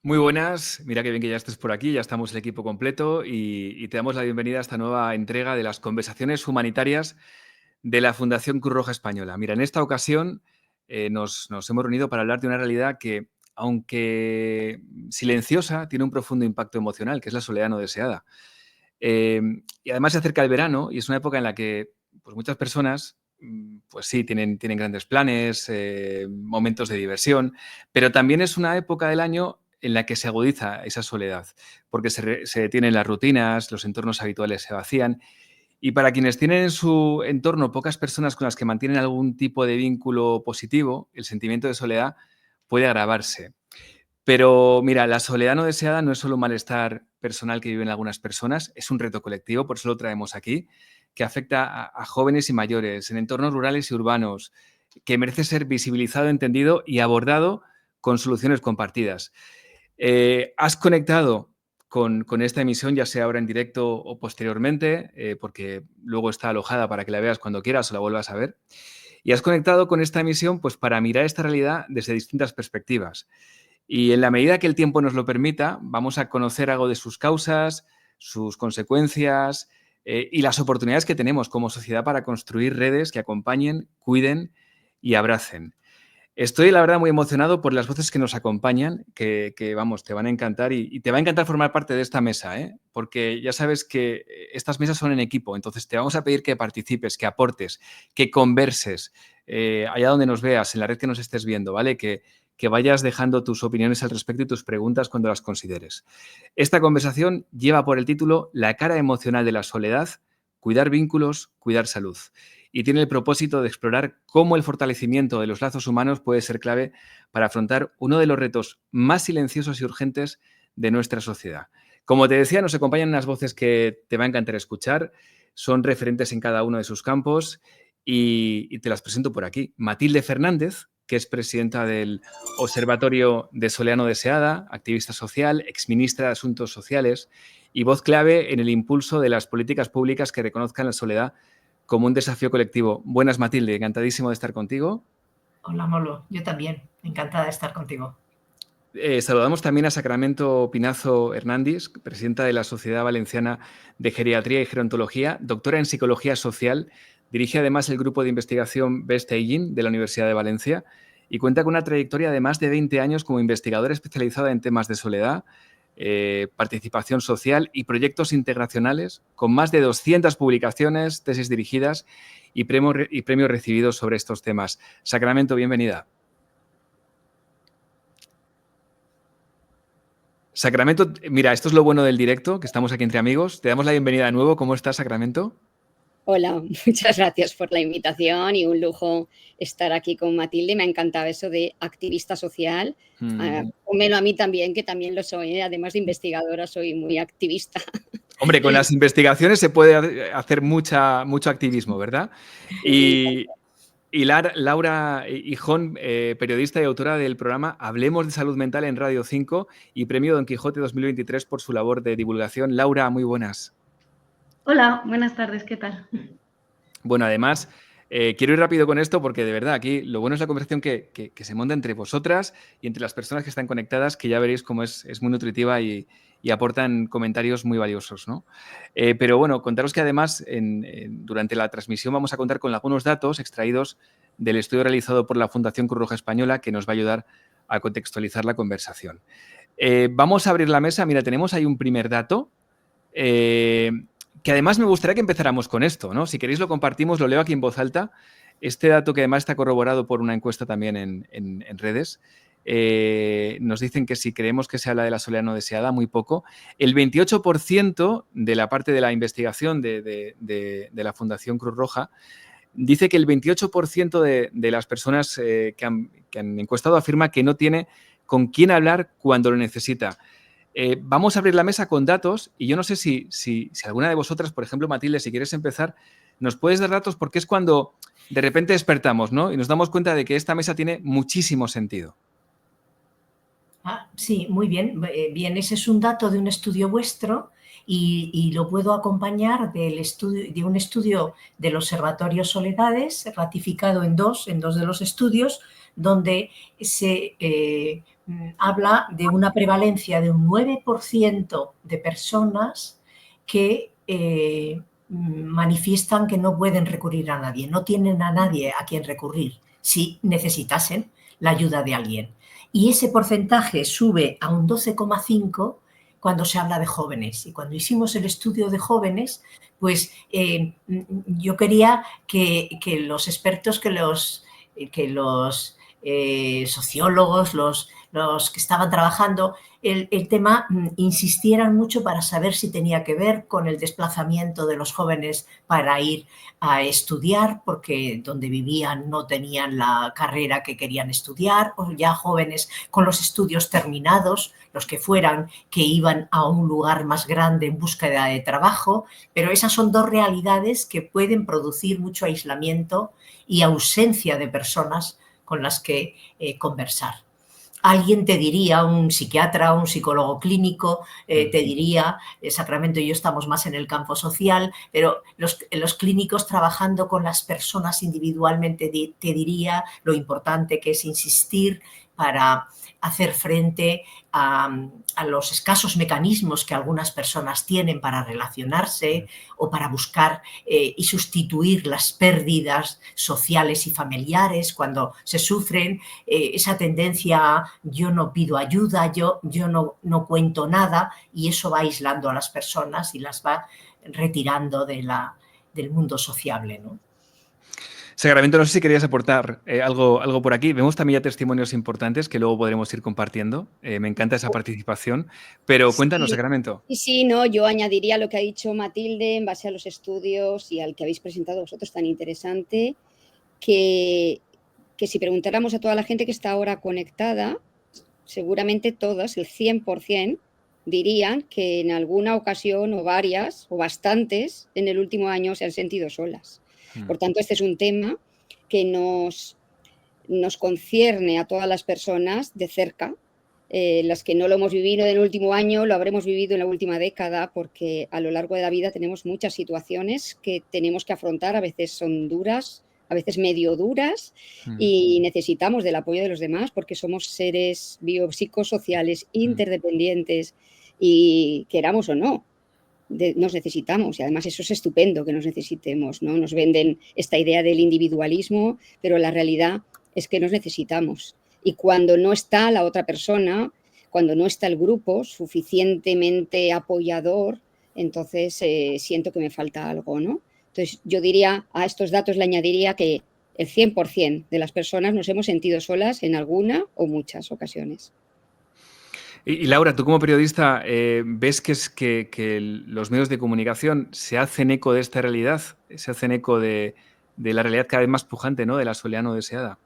Muy buenas, mira qué bien que ya estés por aquí, ya estamos el equipo completo y te damos la bienvenida a esta nueva entrega de las conversaciones humanitarias de la Fundación Cruz Roja Española. Mira, en esta ocasión nos hemos reunido para hablar de una realidad que, aunque silenciosa, tiene un profundo impacto emocional, que es la soledad no deseada. Eh, y además se acerca el verano y es una época en la que pues, muchas personas, pues sí, tienen grandes planes, momentos de diversión, pero también es una época del año en la que se agudiza esa soledad, porque se detienen las rutinas, los entornos habituales se vacían y para quienes tienen en su entorno pocas personas con las que mantienen algún tipo de vínculo positivo, el sentimiento de soledad puede agravarse. Pero mira, la soledad no deseada no es solo un malestar personal que viven algunas personas, es un reto colectivo, por eso lo traemos aquí, que afecta a jóvenes y mayores en entornos rurales y urbanos, que merece ser visibilizado, entendido y abordado con soluciones compartidas. Has conectado con esta emisión, ya sea ahora en directo o posteriormente, porque luego está alojada para que la veas cuando quieras o la vuelvas a ver. Y has conectado con esta emisión pues, para mirar esta realidad desde distintas perspectivas. Y en la medida que el tiempo nos lo permita, vamos a conocer algo de sus causas, sus consecuencias y las oportunidades que tenemos como sociedad para construir redes que acompañen, cuiden y abracen. Estoy, la verdad, muy emocionado por las voces que nos acompañan, vamos, te van a encantar y te va a encantar formar parte de esta mesa, ¿eh? Porque ya sabes que estas mesas son en equipo, entonces te vamos a pedir que participes, que aportes, que converses, allá donde nos veas, en la red que nos estés viendo, ¿vale? Que vayas dejando tus opiniones al respecto y tus preguntas cuando las consideres. Esta conversación lleva por el título La cara emocional de la soledad, cuidar vínculos, cuidar salud y tiene el propósito de explorar cómo el fortalecimiento de los lazos humanos puede ser clave para afrontar uno de los retos más silenciosos y urgentes de nuestra sociedad. Como te decía, nos acompañan unas voces que te va a encantar escuchar, son referentes en cada uno de sus campos y te las presento por aquí. Matilde Fernández, que es presidenta del Observatorio de Soledad No Deseada, activista social, exministra de Asuntos Sociales y voz clave en el impulso de las políticas públicas que reconozcan la soledad como un desafío colectivo. Buenas, Matilde, encantadísimo de estar contigo. Hola, Molo, yo también, encantada de estar contigo. Saludamos también a Sacramento Pinazo Hernández, presidenta de la Sociedad Valenciana de Geriatría y Gerontología, doctora en Psicología Social, dirige además el grupo de investigación Best Aging de la Universidad de Valencia y cuenta con una trayectoria de más de 20 años como investigadora especializada en temas de soledad, participación social y proyectos integracionales, con más de 200 publicaciones, tesis dirigidas y premios recibidos sobre estos temas. Sacramento, bienvenida. Sacramento, mira, esto es lo bueno del directo, que estamos aquí entre amigos. Te damos la bienvenida de nuevo. ¿Cómo estás, Sacramento? Hola, muchas gracias por la invitación y un lujo estar aquí con Matilde. Me ha encantado eso de activista social. Pónmelo a mí también, que también lo soy, ¿eh? Además de investigadora, soy muy activista. Hombre, con las investigaciones se puede hacer mucho activismo, ¿verdad? Y Laura Hijón, periodista y autora del programa Hablemos de Salud Mental en Radio 5 y Premio Don Quijote 2023 por su labor de divulgación. Laura, muy buenas. Hola, buenas tardes, ¿qué tal? Bueno, además, quiero ir rápido con esto porque de verdad aquí lo bueno es la conversación que se monta entre vosotras y entre las personas que están conectadas, que ya veréis cómo es muy nutritiva y aportan comentarios muy valiosos, ¿no? Pero bueno, contaros que además durante la transmisión vamos a contar con algunos datos extraídos del estudio realizado por la Fundación Cruz Roja Española que nos va a ayudar a contextualizar la conversación. Vamos a abrir la mesa. Mira, tenemos ahí un primer dato que además me gustaría que empezáramos con esto, ¿no? Si queréis lo compartimos, lo leo aquí en voz alta. Este dato que además está corroborado por una encuesta también en redes, nos dicen que si creemos que se habla de la soledad no deseada, muy poco. El 28% de la parte de la investigación de la Fundación Cruz Roja dice que el 28% de las personas que han encuestado afirma que no tiene con quién hablar cuando lo necesita. Vamos a abrir la mesa con datos y yo no sé si alguna de vosotras, por ejemplo, Matilde, si quieres empezar, nos puedes dar datos porque es cuando de repente despertamos, ¿no? Y nos damos cuenta de que esta mesa tiene muchísimo sentido. Sí, muy bien. Bien, ese es un dato de un estudio vuestro y lo puedo acompañar de un estudio del Observatorio Soledades, ratificado en dos de los estudios, donde se habla de una prevalencia de un 9% de personas que manifiestan que no pueden recurrir a nadie, no tienen a nadie a quien recurrir si necesitasen la ayuda de alguien. Y ese porcentaje sube a un 12,5% cuando se habla de jóvenes. Y cuando hicimos el estudio de jóvenes, pues yo quería que los expertos, que los sociólogos, los que estaban trabajando el tema, insistieran mucho para saber si tenía que ver con el desplazamiento de los jóvenes para ir a estudiar, porque donde vivían no tenían la carrera que querían estudiar, o ya jóvenes con los estudios terminados, los que fueran, que iban a un lugar más grande en búsqueda de trabajo. Pero esas son dos realidades que pueden producir mucho aislamiento y ausencia de personas con las que conversar. Alguien te diría, un psiquiatra, un psicólogo clínico, te diría, Sacramento y yo estamos más en el campo social, pero los clínicos trabajando con las personas individualmente te diría lo importante que es insistir para hacer frente a los escasos mecanismos que algunas personas tienen para relacionarse o para buscar y sustituir las pérdidas sociales y familiares cuando se sufren, esa tendencia a yo no pido ayuda, yo no cuento nada, y eso va aislando a las personas y las va retirando del mundo sociable, ¿no? Sacramento, no sé si querías aportar algo por aquí. Vemos también ya testimonios importantes que luego podremos ir compartiendo. Me encanta esa participación, pero cuéntanos, Sacramento. Sí, no, yo añadiría lo que ha dicho Matilde en base a los estudios y al que habéis presentado vosotros tan interesante, que si preguntáramos a toda la gente que está ahora conectada, seguramente todas, el 100%, dirían que en alguna ocasión o varias o bastantes en el último año se han sentido solas. Por tanto, este es un tema que nos concierne a todas las personas de cerca. Las que no lo hemos vivido en el último año, lo habremos vivido en la última década, porque a lo largo de la vida tenemos muchas situaciones que tenemos que afrontar. A veces son duras, a veces medio duras, y necesitamos del apoyo de los demás porque somos seres biopsicosociales interdependientes y queramos o no, nos necesitamos, y además eso es estupendo que nos necesitemos, ¿no? Nos venden esta idea del individualismo, pero la realidad es que nos necesitamos. Y cuando no está la otra persona, cuando no está el grupo suficientemente apoyador, entonces siento que me falta algo, ¿no? Entonces yo diría, a estos datos le añadiría que el 100% de las personas nos hemos sentido solas en alguna o muchas ocasiones. Y Laura, tú como periodista, ¿ves que los medios de comunicación se hacen eco de esta realidad? ¿Se hacen eco de la realidad cada vez más pujante, ¿no?, de la soledad no deseada?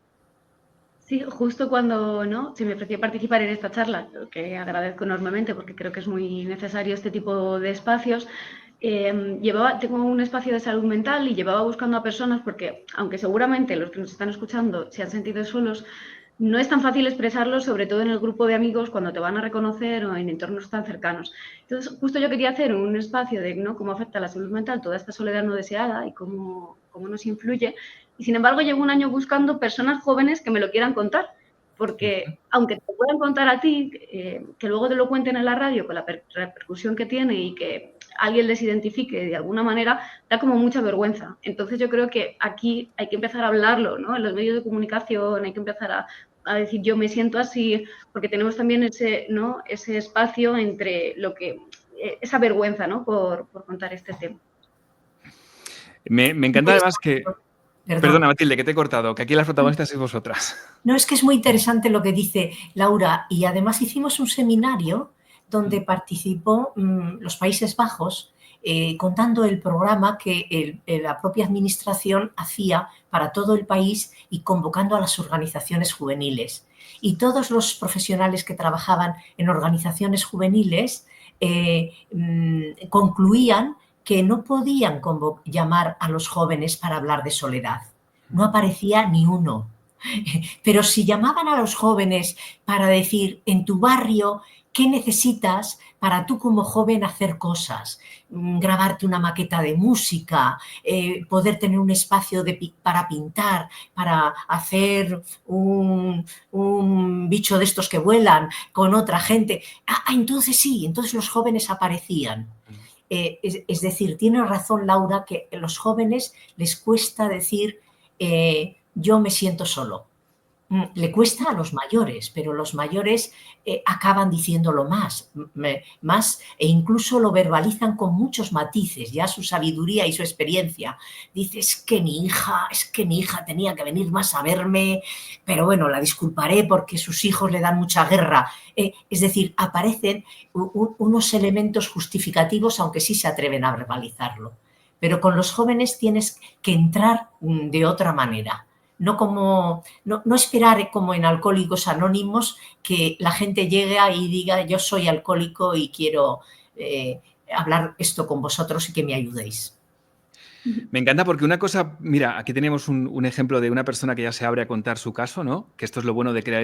Sí, justo cuando se me ofreció participar en esta charla, que agradezco enormemente porque creo que es muy necesario este tipo de espacios, tengo un espacio de salud mental y llevaba buscando a personas porque, aunque seguramente los que nos están escuchando se han sentido solos, no es tan fácil expresarlo, sobre todo en el grupo de amigos, cuando te van a reconocer o en entornos tan cercanos. Entonces, justo yo quería hacer un espacio de cómo afecta a la salud mental toda esta soledad no deseada y cómo nos influye. Y, sin embargo, llevo un año buscando personas jóvenes que me lo quieran contar, porque aunque te puedan contar a ti, que luego te lo cuenten en la radio con la repercusión que tiene y que alguien les identifique de alguna manera, da como mucha vergüenza. Entonces yo creo que aquí hay que empezar a hablarlo, ¿no? En los medios de comunicación hay que empezar a decir yo me siento así, porque tenemos también ese espacio entre esa vergüenza, ¿no?, por contar este tema. Me encanta además que... Perdona, Matilde, que te he cortado, que aquí las protagonistas sois vosotras. No, es que es muy interesante lo que dice Laura, y además hicimos un seminario donde participó los Países Bajos, contando el programa que la propia administración hacía para todo el país y convocando a las organizaciones juveniles. Y todos los profesionales que trabajaban en organizaciones juveniles concluían que no podían llamar a los jóvenes para hablar de soledad. No aparecía ni uno. Pero si llamaban a los jóvenes para decir, en tu barrio ¿qué necesitas para tú como joven hacer cosas? Grabarte una maqueta de música, poder tener un espacio para pintar, para hacer un bicho de estos que vuelan con otra gente. Entonces sí, entonces los jóvenes aparecían. Es decir, tiene razón Laura que a los jóvenes les cuesta decir yo me siento solo. Le cuesta a los mayores, pero los mayores acaban diciéndolo más e incluso lo verbalizan con muchos matices, ya su sabiduría y su experiencia. Dice, es que mi hija tenía que venir más a verme, pero bueno, la disculparé porque sus hijos le dan mucha guerra. Es decir, aparecen unos elementos justificativos, aunque sí se atreven a verbalizarlo. Pero con los jóvenes tienes que entrar de otra manera. No esperar como en Alcohólicos Anónimos que la gente llegue y diga yo soy alcohólico y quiero hablar esto con vosotros y que me ayudéis. Me encanta porque una cosa, mira, aquí tenemos un ejemplo de una persona que ya se abre a contar su caso, ¿no? Que esto es lo bueno de crear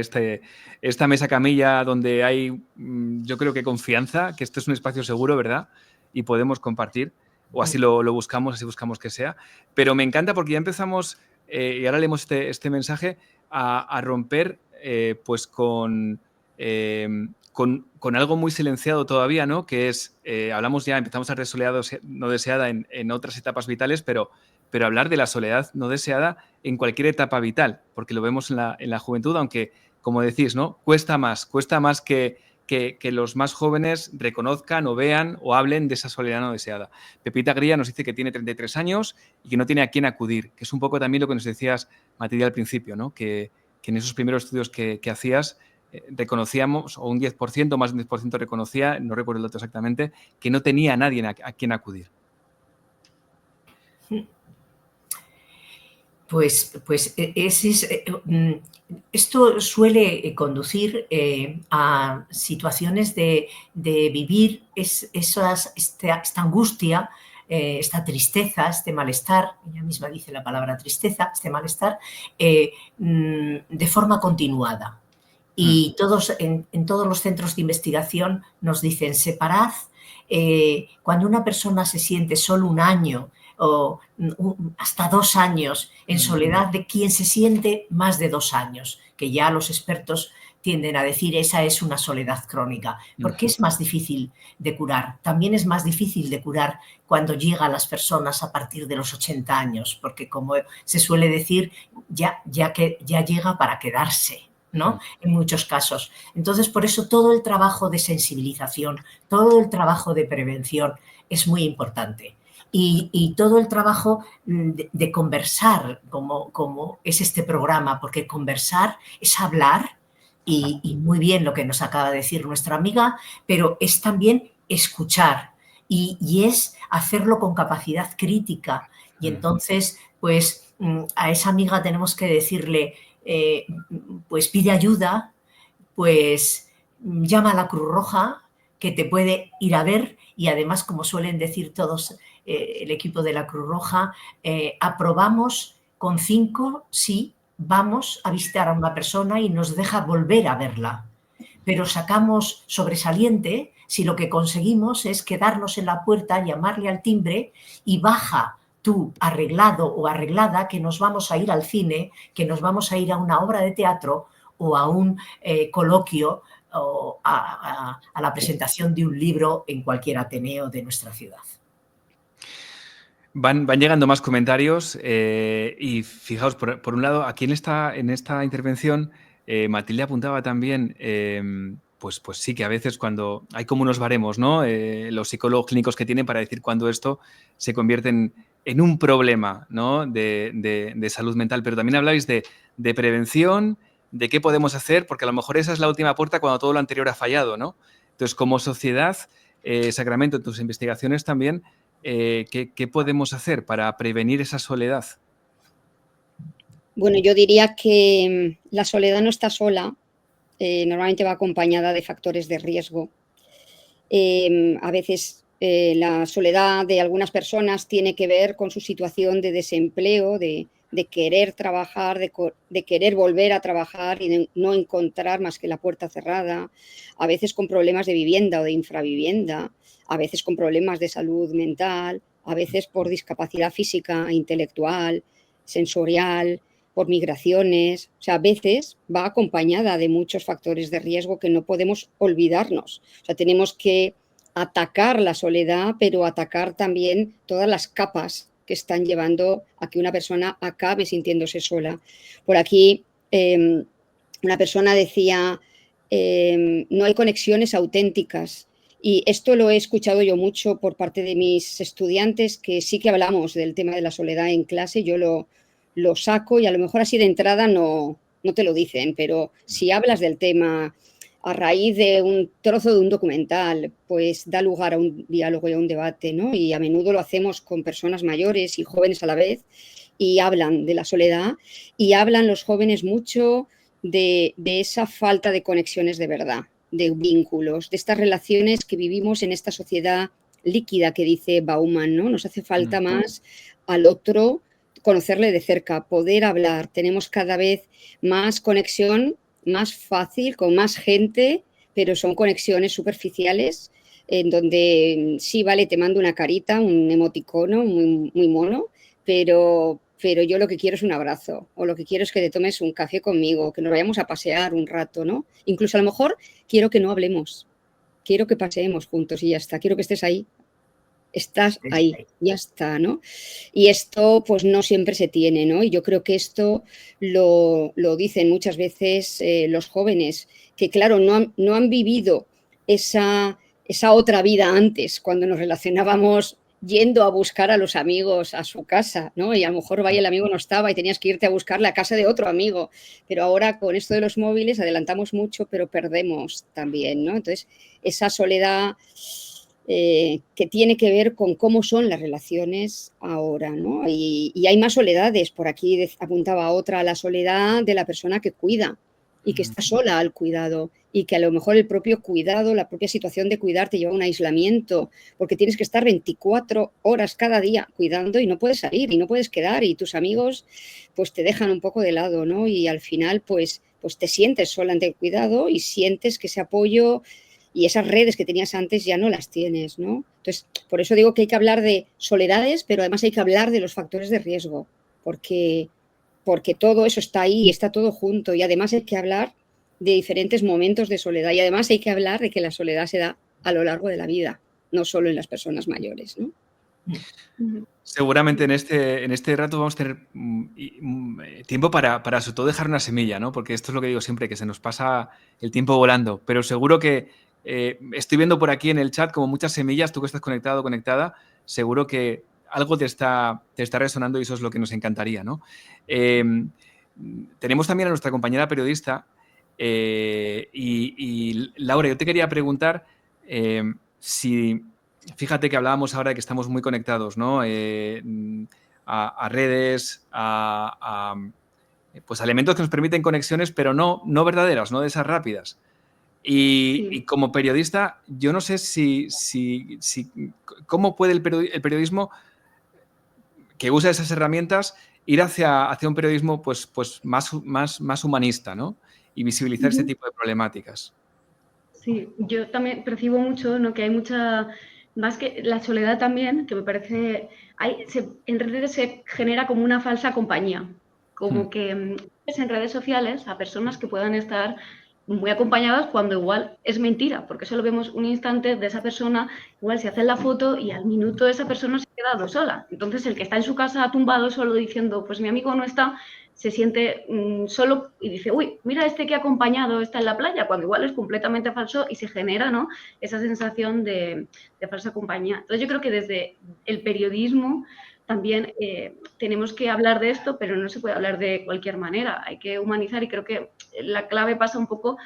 esta mesa camilla donde hay, yo creo que confianza, que esto es un espacio seguro, ¿verdad? Y podemos compartir, o así lo buscamos, así buscamos que sea. Pero me encanta porque ya empezamos, y ahora leemos este mensaje, a romper pues con algo muy silenciado todavía, ¿no? Que es, hablamos ya, empezamos a hablar de soledad no deseada en otras etapas vitales, pero hablar de la soledad no deseada en cualquier etapa vital, porque lo vemos en la juventud, aunque, como decís, ¿no? Cuesta más que los más jóvenes reconozcan o vean o hablen de esa soledad no deseada. Pepita Gría nos dice que tiene 33 años y que no tiene a quién acudir, que es un poco también lo que nos decías, Matilde, al principio, ¿no? Que en esos primeros estudios que hacías, reconocíamos, o un 10%, más de un 10% reconocía, no recuerdo el dato exactamente, que no tenía a nadie a quien acudir. Pues esto suele conducir a situaciones de vivir esta angustia, esta tristeza, este malestar, ella misma dice la palabra tristeza, este malestar, de forma continuada. Y en todos los centros de investigación nos dicen, separad, cuando una persona se siente solo un año o hasta 2 años en soledad, de quien se siente más de 2 años, que ya los expertos tienden a decir esa es una soledad crónica, porque es más difícil de curar. También es más difícil de curar cuando llega a las personas a partir de los 80 años, porque como se suele decir, ya llega para quedarse, ¿no? En muchos casos. Entonces, por eso todo el trabajo de sensibilización, todo el trabajo de prevención es muy importante. Y todo el trabajo de conversar, como es este programa, porque conversar es hablar, y muy bien lo que nos acaba de decir nuestra amiga, pero es también escuchar y es hacerlo con capacidad crítica. Y entonces, pues a esa amiga tenemos que decirle, pues pide ayuda, pues llama a la Cruz Roja, que te puede ir a ver, y además, como suelen decir todos el equipo de la Cruz Roja, aprobamos con 5 si vamos a visitar a una persona y nos deja volver a verla. Pero sacamos sobresaliente si lo que conseguimos es quedarnos en la puerta, llamarle al timbre y baja tú arreglado o arreglada, que nos vamos a ir al cine, que nos vamos a ir a una obra de teatro o a un coloquio o a la presentación de un libro en cualquier ateneo de nuestra ciudad. Van llegando más comentarios y fijaos, por un lado, aquí en esta intervención, Matilde apuntaba también, pues sí, que a veces cuando hay como unos baremos, ¿no? Los psicólogos clínicos que tienen para decir cuándo esto se convierte en un problema, ¿no? de salud mental, pero también habláis de prevención, de qué podemos hacer, porque a lo mejor esa es la última puerta cuando todo lo anterior ha fallado, ¿no? Entonces, como sociedad, Sacramento, en tus investigaciones también, ¿qué podemos hacer para prevenir esa soledad? Bueno, yo diría que la soledad no está sola, normalmente va acompañada de factores de riesgo. A veces la soledad de algunas personas tiene que ver con su situación de desempleo, de de querer trabajar, de querer volver a trabajar y de no encontrar más que la puerta cerrada, a veces con problemas de vivienda o de infravivienda, a veces con problemas de salud mental, a veces por discapacidad física, intelectual, sensorial, por migraciones. O sea, a veces va acompañada de muchos factores de riesgo que no podemos olvidarnos. O sea, tenemos que atacar la soledad, pero atacar también todas las capas que están llevando a que una persona acabe sintiéndose sola. Por aquí una persona decía, no hay conexiones auténticas. Y esto lo he escuchado yo mucho por parte de mis estudiantes, que sí que hablamos del tema de la soledad en clase, yo lo saco y a lo mejor así de entrada no te lo dicen, pero si hablas del tema a raíz de un trozo de un documental, pues da lugar a un diálogo y a un debate, ¿no? Y a menudo lo hacemos con personas mayores y jóvenes a la vez y hablan de la soledad y hablan los jóvenes mucho de esa falta de conexiones de verdad, de vínculos, de estas relaciones que vivimos en esta sociedad líquida que dice Bauman, ¿no? Nos hace falta más al otro, conocerle de cerca, poder hablar. Tenemos cada vez más conexión, más fácil, con más gente, pero son conexiones superficiales en donde sí, vale, te mando una carita, un emoticono muy, muy mono, pero yo lo que quiero es un abrazo, o lo que quiero es que te tomes un café conmigo, que nos vayamos a pasear un rato, ¿no? Incluso a lo mejor quiero que no hablemos, quiero que paseemos juntos y ya está, quiero que estés ahí. Estás ahí, ya está, ¿no? Y esto pues no siempre se tiene, ¿no? Y yo creo que esto lo dicen muchas veces los jóvenes, que claro, no han vivido esa otra vida antes, cuando nos relacionábamos yendo a buscar a los amigos a su casa, ¿no? Y a lo mejor vaya el amigo no estaba y tenías que irte a buscar la casa de otro amigo. Pero ahora con esto de los móviles adelantamos mucho, pero perdemos también, ¿no? Entonces, esa soledad que tiene que ver con cómo son las relaciones ahora, ¿no? Y hay más soledades. Por aquí apuntaba otra, la soledad de la persona que cuida y que está sola al cuidado y que a lo mejor el propio cuidado, la propia situación de cuidar te lleva a un aislamiento porque tienes que estar 24 horas cada día cuidando y no puedes salir y no puedes quedar y tus amigos pues te dejan un poco de lado, ¿no? Y al final pues te sientes sola ante el cuidado y sientes que ese apoyo y esas redes que tenías antes ya no las tienes, ¿no? Entonces, por eso digo que hay que hablar de soledades, pero además hay que hablar de los factores de riesgo, porque todo eso está ahí y está todo junto. Y además hay que hablar de diferentes momentos de soledad. Y además hay que hablar de que la soledad se da a lo largo de la vida, no solo en las personas mayores, ¿no? Seguramente en este rato vamos a tener tiempo para sobre todo dejar una semilla, ¿no? Porque esto es lo que digo siempre, que se nos pasa el tiempo volando. Pero seguro que estoy viendo por aquí en el chat como muchas semillas, tú que estás conectado, conectada, seguro que algo te está resonando y eso es lo que nos encantaría, ¿no? Tenemos también a nuestra compañera periodista y Laura, yo te quería preguntar si... Fíjate que hablábamos ahora de que estamos muy conectados, ¿no? A redes, pues a elementos que nos permiten conexiones, pero no verdaderas, no de esas rápidas. Y como periodista, yo no sé si cómo puede el periodismo que usa esas herramientas ir hacia un periodismo pues más humanista, ¿no? Y visibilizar este tipo de problemáticas. Sí, yo también percibo mucho, ¿no? Que hay mucha, más que la soledad también, que me parece, en redes se genera como una falsa compañía, como que ves en redes sociales a personas que puedan estar muy acompañadas cuando igual es mentira, porque solo vemos un instante de esa persona, igual se hace la foto y al minuto esa persona se ha quedado sola. Entonces el que está en su casa tumbado solo diciendo, pues mi amigo no está, se siente solo y dice, uy, mira este que ha acompañado está en la playa, cuando igual es completamente falso y se genera, ¿no?, esa sensación de falsa compañía. Entonces yo creo que desde el periodismo también tenemos que hablar de esto, pero no se puede hablar de cualquier manera, hay que humanizar y creo que la clave pasa un poco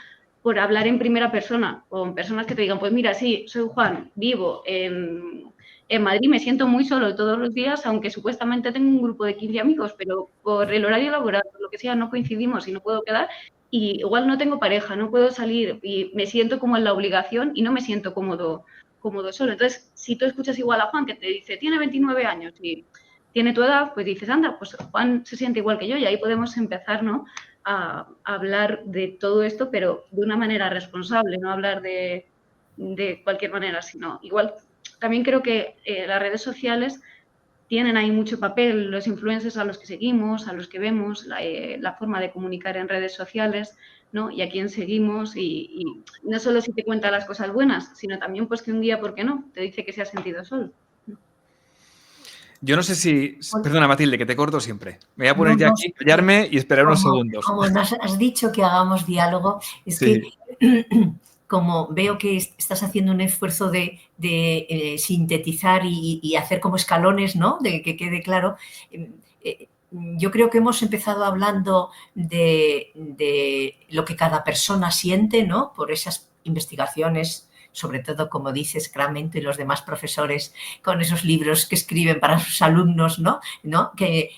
por hablar en primera persona, con personas que te digan, pues mira, sí, soy Juan, vivo en Madrid, me siento muy solo todos los días, aunque supuestamente tengo un grupo de 15 amigos, pero por el horario laboral, por lo que sea, no coincidimos y no puedo quedar. Y igual no tengo pareja, no puedo salir y me siento como en la obligación y no me siento cómodo solo. Entonces, si tú escuchas igual a Juan que te dice, tiene 29 años y tiene tu edad, pues dices, anda, pues Juan se siente igual que yo y ahí podemos empezar, ¿no?, a hablar de todo esto, pero de una manera responsable, no hablar de cualquier manera, sino igual. También creo que las redes sociales tienen ahí mucho papel, los influencers a los que seguimos, a los que vemos, la forma de comunicar en redes sociales, ¿no?, y a quién seguimos, y no solo si te cuenta las cosas buenas, sino también pues que un día, ¿por qué no?, te dice que se ha sentido solo. Yo no sé si... Perdona, Matilde, que te corto siempre. Me voy a No, poner ya no, aquí, callarme y esperar unos segundos. como nos has dicho que hagamos diálogo, es Sí. que como veo que estás haciendo un esfuerzo de sintetizar y hacer como escalones, ¿no?, de que quede claro. Yo creo que hemos empezado hablando de lo que cada persona siente, ¿no?, por esas investigaciones, sobre todo, como dices, Cramento y los demás profesores, con esos libros que escriben para sus alumnos, ¿no? Que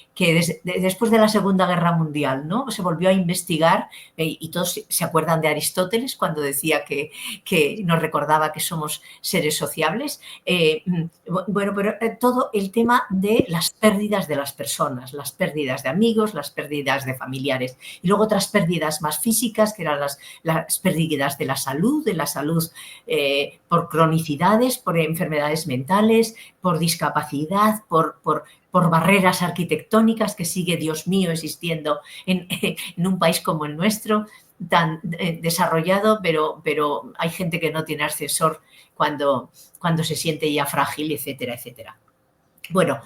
después de la Segunda Guerra Mundial, ¿no?, se volvió a investigar, y todos se acuerdan de Aristóteles cuando decía que nos recordaba que somos seres sociables. Bueno, pero todo el tema de las pérdidas de las personas, las pérdidas de amigos, las pérdidas de familiares, y luego otras pérdidas más físicas, que eran las pérdidas de la salud por cronicidades, por enfermedades mentales, por discapacidad, por barreras arquitectónicas que sigue, Dios mío, existiendo en un país como el nuestro, tan desarrollado, pero hay gente que no tiene ascensor cuando se siente ya frágil, etcétera, etcétera. Bueno,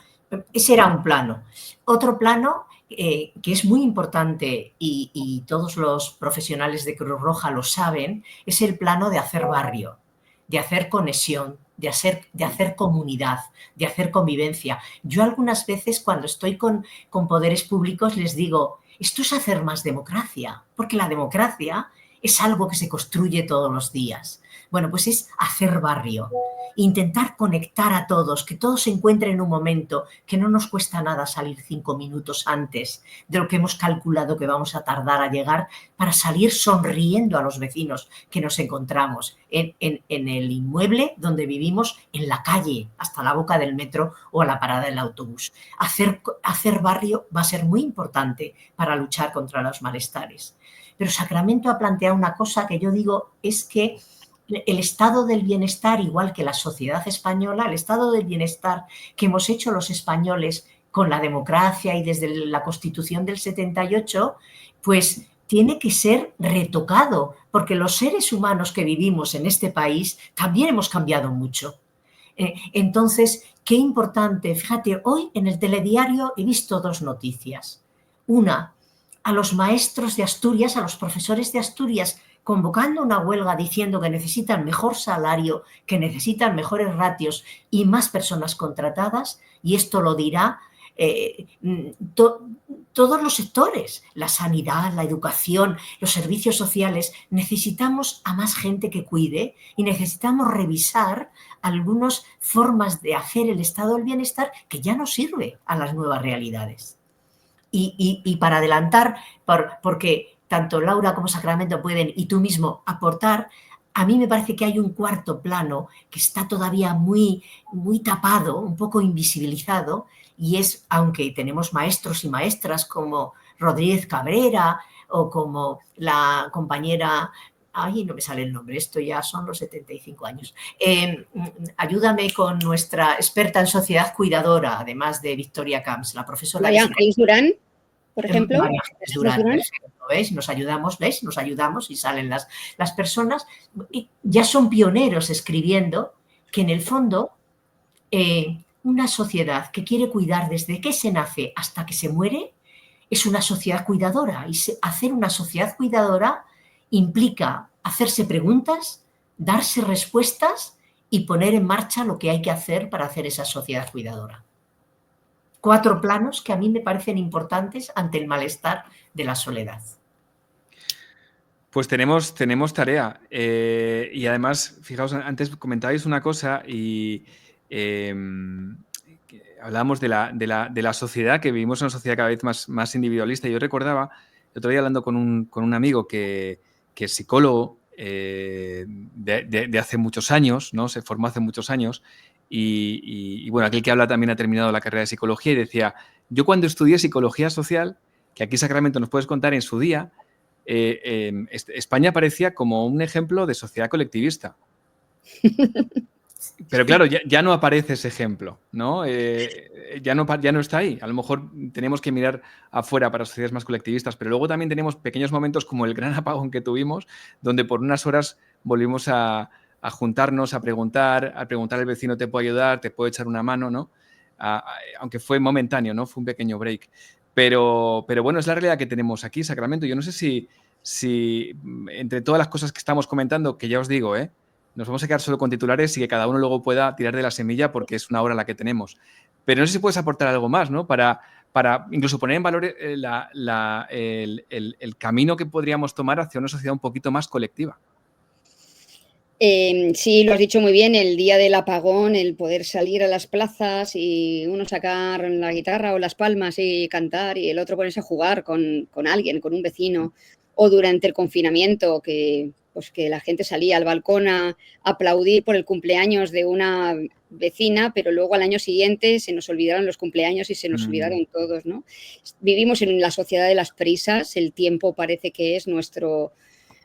ese era un plano. Otro plano que es muy importante y todos los profesionales de Cruz Roja lo saben, es el plano de hacer barrio, de hacer conexión, de hacer comunidad, de hacer convivencia. Yo algunas veces cuando estoy con poderes públicos les digo, esto es hacer más democracia, porque la democracia es algo que se construye todos los días. Bueno, pues es hacer barrio, intentar conectar a todos, que todos se encuentren en un momento, que no nos cuesta nada salir 5 minutos antes de lo que hemos calculado que vamos a tardar a llegar, para salir sonriendo a los vecinos que nos encontramos en el inmueble donde vivimos, en la calle, hasta la boca del metro o a la parada del autobús. Hacer barrio va a ser muy importante para luchar contra los malestares. Pero Sacramento ha planteado una cosa que yo digo, es que el estado del bienestar, igual que la sociedad española, el estado del bienestar que hemos hecho los españoles con la democracia y desde la Constitución del 78, pues tiene que ser retocado, porque los seres humanos que vivimos en este país también hemos cambiado mucho. Entonces, qué importante. Fíjate, hoy en el telediario he visto 2 noticias. Una, a los maestros de Asturias, a los profesores de Asturias, convocando una huelga diciendo que necesitan mejor salario, que necesitan mejores ratios y más personas contratadas, y esto lo dirá todos los sectores, la sanidad, la educación, los servicios sociales. Necesitamos a más gente que cuide y necesitamos revisar algunas formas de hacer el estado del bienestar que ya no sirve a las nuevas realidades. Y para adelantar, porque tanto Laura como Sacramento pueden, y tú mismo, aportar, a mí me parece que hay un cuarto plano que está todavía muy, muy tapado, un poco invisibilizado, y es, aunque tenemos maestros y maestras como Rodríguez Cabrera o como la compañera... Ay, no me sale el nombre, esto ya son los 75 años. Ayúdame con nuestra experta en sociedad cuidadora, además de Victoria Camps, la profesora... María Ángeles Durán, por ejemplo. María Ángeles Durán, perfecto, ¿ves? Nos ayudamos, ¿ves? Nos ayudamos y salen las personas. Ya son pioneros escribiendo que en el fondo una sociedad que quiere cuidar desde que se nace hasta que se muere es una sociedad cuidadora, y hacer una sociedad cuidadora implica hacerse preguntas, darse respuestas y poner en marcha lo que hay que hacer para hacer esa sociedad cuidadora. 4 planos que a mí me parecen importantes ante el malestar de la soledad. Pues tenemos tarea. Y además, fijaos, antes comentabais una cosa y hablábamos de la sociedad, que vivimos en una sociedad cada vez más individualista. Yo recordaba, el otro día hablando con un amigo que es psicólogo de hace muchos años, ¿no? Se formó hace muchos años, y bueno, aquel que habla también ha terminado la carrera de psicología y decía, yo cuando estudié psicología social, que aquí Sacramento nos puedes contar en su día, España parecía como un ejemplo de sociedad colectivista. Pero claro, ya no aparece ese ejemplo, ¿no? Ya no está ahí. A lo mejor tenemos que mirar afuera para sociedades más colectivistas, pero luego también tenemos pequeños momentos como el gran apagón que tuvimos, donde por unas horas volvimos a juntarnos, a preguntar al vecino, ¿te puedo ayudar? ¿Te puedo echar una mano? ¿No? Aunque fue momentáneo, ¿no? Fue un pequeño break. Pero bueno, es la realidad que tenemos aquí, Sacramento. Yo no sé si entre todas las cosas que estamos comentando, que ya os digo, nos vamos a quedar solo con titulares y que cada uno luego pueda tirar de la semilla porque es una hora la que tenemos. Pero no sé si puedes aportar algo más, ¿no? Para incluso poner en valor el camino que podríamos tomar hacia una sociedad un poquito más colectiva. Sí, lo has dicho muy bien, el día del apagón, el poder salir a las plazas y uno sacar la guitarra o las palmas y cantar y el otro ponerse a jugar con alguien, con un vecino, o durante el confinamiento que la gente salía al balcón a aplaudir por el cumpleaños de una vecina, pero luego al año siguiente se nos olvidaron los cumpleaños y se nos olvidaron todos, ¿no? Vivimos en la sociedad de las prisas, el tiempo parece que es nuestro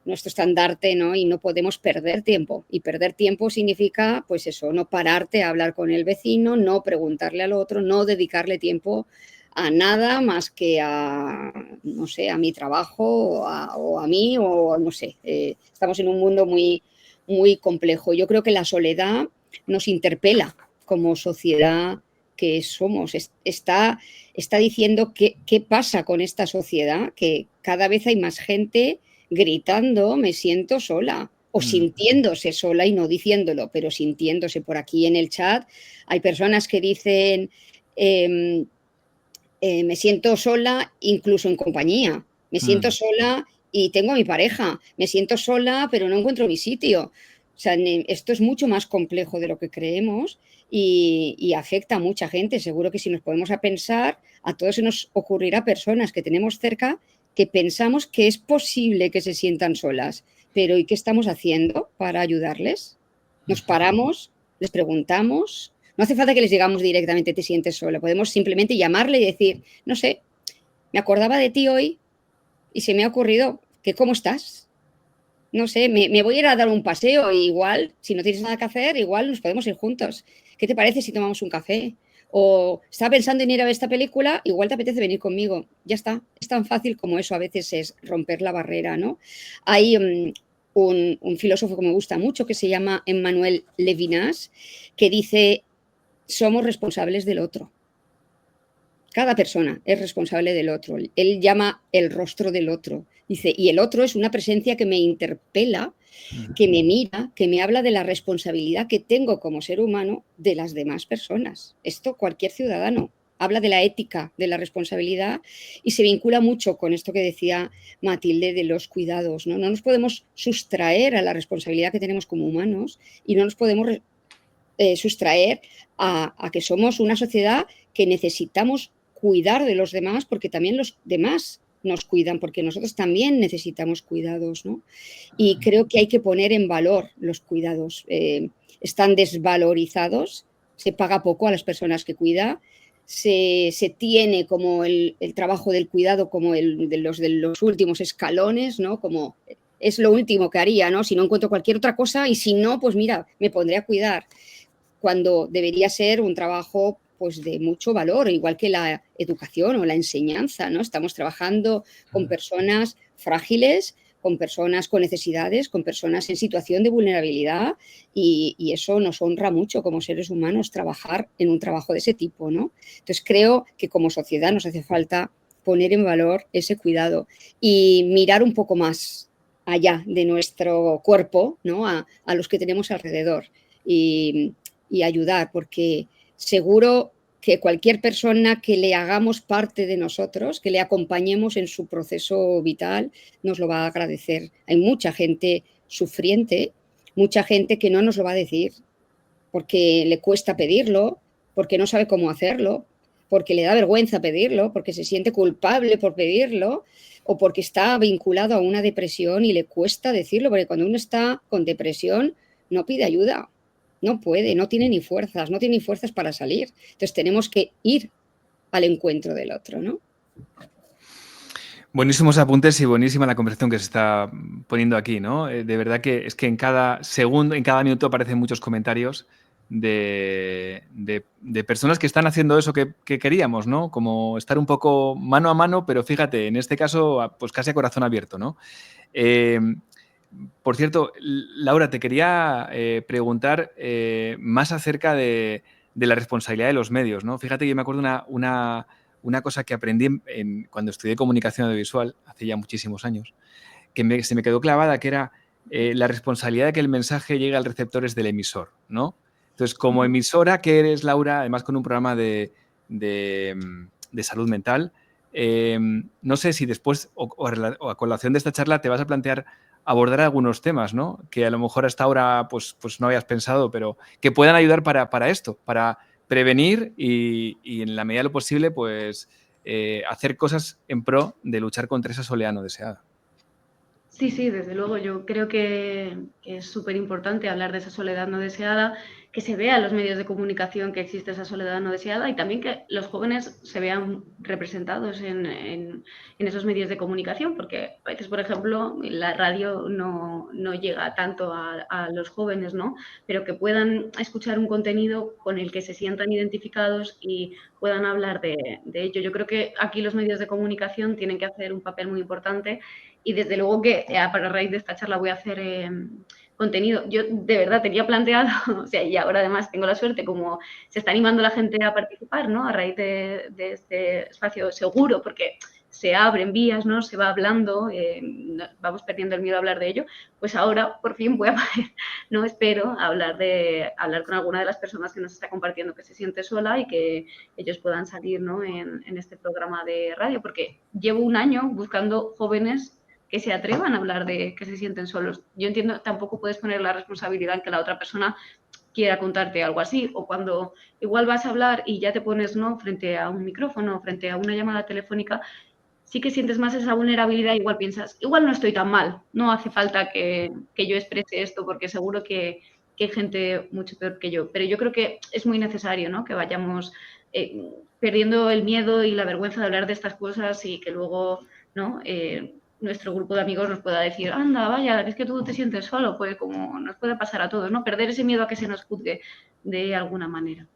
estandarte, ¿no? Y no podemos perder tiempo. Y perder tiempo significa, pues eso, no pararte a hablar con el vecino, no preguntarle al otro, no dedicarle tiempo a nada más que a, no sé, a mi trabajo o a mí, o no sé. Estamos en un mundo muy, muy complejo. Yo creo que la soledad nos interpela como sociedad que somos. Está diciendo qué pasa con esta sociedad, que cada vez hay más gente gritando, me siento sola, o sintiéndose sola y no diciéndolo, pero sintiéndose. Por aquí en el chat hay personas que dicen, me siento sola incluso en compañía, me siento sola y tengo a mi pareja, me siento sola pero no encuentro mi sitio. O sea, esto es mucho más complejo de lo que creemos y afecta a mucha gente. Seguro que si nos ponemos a pensar, a todos se nos ocurrirá personas que tenemos cerca que pensamos que es posible que se sientan solas. Pero ¿y qué estamos haciendo para ayudarles? Nos paramos, les preguntamos. No hace falta que les digamos directamente, te sientes sola. Podemos simplemente llamarle y decir, no sé, me acordaba de ti hoy y se me ha ocurrido que ¿cómo estás? No sé, me voy a ir a dar un paseo y igual, si no tienes nada que hacer, igual nos podemos ir juntos. ¿Qué te parece si tomamos un café? O estaba pensando en ir a ver esta película, igual te apetece venir conmigo. Ya está, es tan fácil como eso, a veces es romper la barrera, ¿no? Hay un filósofo que me gusta mucho que se llama Emmanuel Levinas, que dice, somos responsables del otro. Cada persona es responsable del otro. Él llama el rostro del otro. Dice, y el otro es una presencia que me interpela, que me mira, que me habla de la responsabilidad que tengo como ser humano de las demás personas. Esto cualquier ciudadano habla de la ética, de la responsabilidad y se vincula mucho con esto que decía Matilde de los cuidados, ¿no? No nos podemos sustraer a la responsabilidad que tenemos como humanos y no nos podemos sustraer a que somos una sociedad que necesitamos cuidar de los demás porque también los demás nos cuidan, porque nosotros también necesitamos cuidados, ¿no? Y creo que hay que poner en valor los cuidados. Están desvalorizados, se paga poco a las personas que cuidan, se tiene como el trabajo del cuidado como de los últimos escalones, ¿no? Como es lo último que haría, ¿no? Si no encuentro cualquier otra cosa y si no, pues mira, me pondré a cuidar, cuando debería ser un trabajo pues de mucho valor, igual que la educación o la enseñanza, ¿no? Estamos trabajando con personas frágiles, con personas con necesidades, con personas en situación de vulnerabilidad y eso nos honra mucho como seres humanos trabajar en un trabajo de ese tipo, ¿no? Entonces creo que como sociedad nos hace falta poner en valor ese cuidado y mirar un poco más allá de nuestro cuerpo, ¿no? A los que tenemos alrededor y ayudar, porque seguro que cualquier persona que le hagamos parte de nosotros, que le acompañemos en su proceso vital, nos lo va a agradecer. Hay mucha gente sufriente, mucha gente que no nos lo va a decir, porque le cuesta pedirlo, porque no sabe cómo hacerlo, porque le da vergüenza pedirlo, porque se siente culpable por pedirlo, o porque está vinculado a una depresión y le cuesta decirlo, porque cuando uno está con depresión no pide ayuda. no puede, no tiene ni fuerzas, no tiene ni fuerzas para salir. Entonces tenemos que ir al encuentro del otro, ¿no? Buenísimos apuntes y buenísima la conversación que se está poniendo aquí, ¿no? De verdad que es que en cada segundo, en cada minuto aparecen muchos comentarios de personas que están haciendo eso que queríamos, ¿no? Como estar un poco mano a mano, pero fíjate, en este caso, pues casi a corazón abierto, ¿no? Por cierto, Laura, te quería preguntar más acerca de la responsabilidad de los medios, ¿no? Fíjate que yo me acuerdo una cosa que aprendí cuando estudié comunicación audiovisual, hace ya muchísimos años, que se me quedó clavada, que era la responsabilidad de que el mensaje llegue al receptor es del emisor, ¿no? Entonces, como emisora que eres, Laura, además con un programa de salud mental, no sé si después o a colación de esta charla te vas a plantear abordar algunos temas, ¿no? Que a lo mejor hasta ahora pues no habías pensado, pero que puedan ayudar para esto, para prevenir y en la medida de lo posible, pues hacer cosas en pro de luchar contra esa soledad no deseada. Sí, sí, desde luego. Yo creo que es súper importante hablar de esa soledad no deseada, que se vea en los medios de comunicación que existe esa soledad no deseada y también que los jóvenes se vean representados en esos medios de comunicación, porque a veces, por ejemplo, la radio no llega tanto a los jóvenes, ¿no? Pero que puedan escuchar un contenido con el que se sientan identificados y puedan hablar de ello. Yo creo que aquí los medios de comunicación tienen que hacer un papel muy importante. Y desde luego que a raíz de esta charla voy a hacer contenido. Yo de verdad tenía planteado, o sea, y ahora además tengo la suerte, como se está animando la gente a participar, ¿no? A raíz de este espacio seguro, porque se abren vías, ¿no? Se va hablando, vamos perdiendo el miedo a hablar de ello, pues ahora por fin voy a poder, ¿no? Espero hablar con alguna de las personas que nos está compartiendo que se siente sola y que ellos puedan salir, ¿no? en este programa de radio, porque llevo un año buscando jóvenes que se atrevan a hablar de que se sienten solos. Yo entiendo, tampoco puedes poner la responsabilidad en que la otra persona quiera contarte algo así, o cuando igual vas a hablar y ya te pones, ¿no? frente a un micrófono, frente a una llamada telefónica, sí que sientes más esa vulnerabilidad, igual piensas, igual no estoy tan mal, no hace falta que yo exprese esto porque seguro que hay gente mucho peor que yo, pero yo creo que es muy necesario, ¿no? que vayamos perdiendo el miedo y la vergüenza de hablar de estas cosas y que luego, ¿no? Nuestro grupo de amigos nos pueda decir, anda, vaya, es que tú te sientes solo, pues como nos puede pasar a todos, ¿no? Perder ese miedo a que se nos juzgue de alguna manera.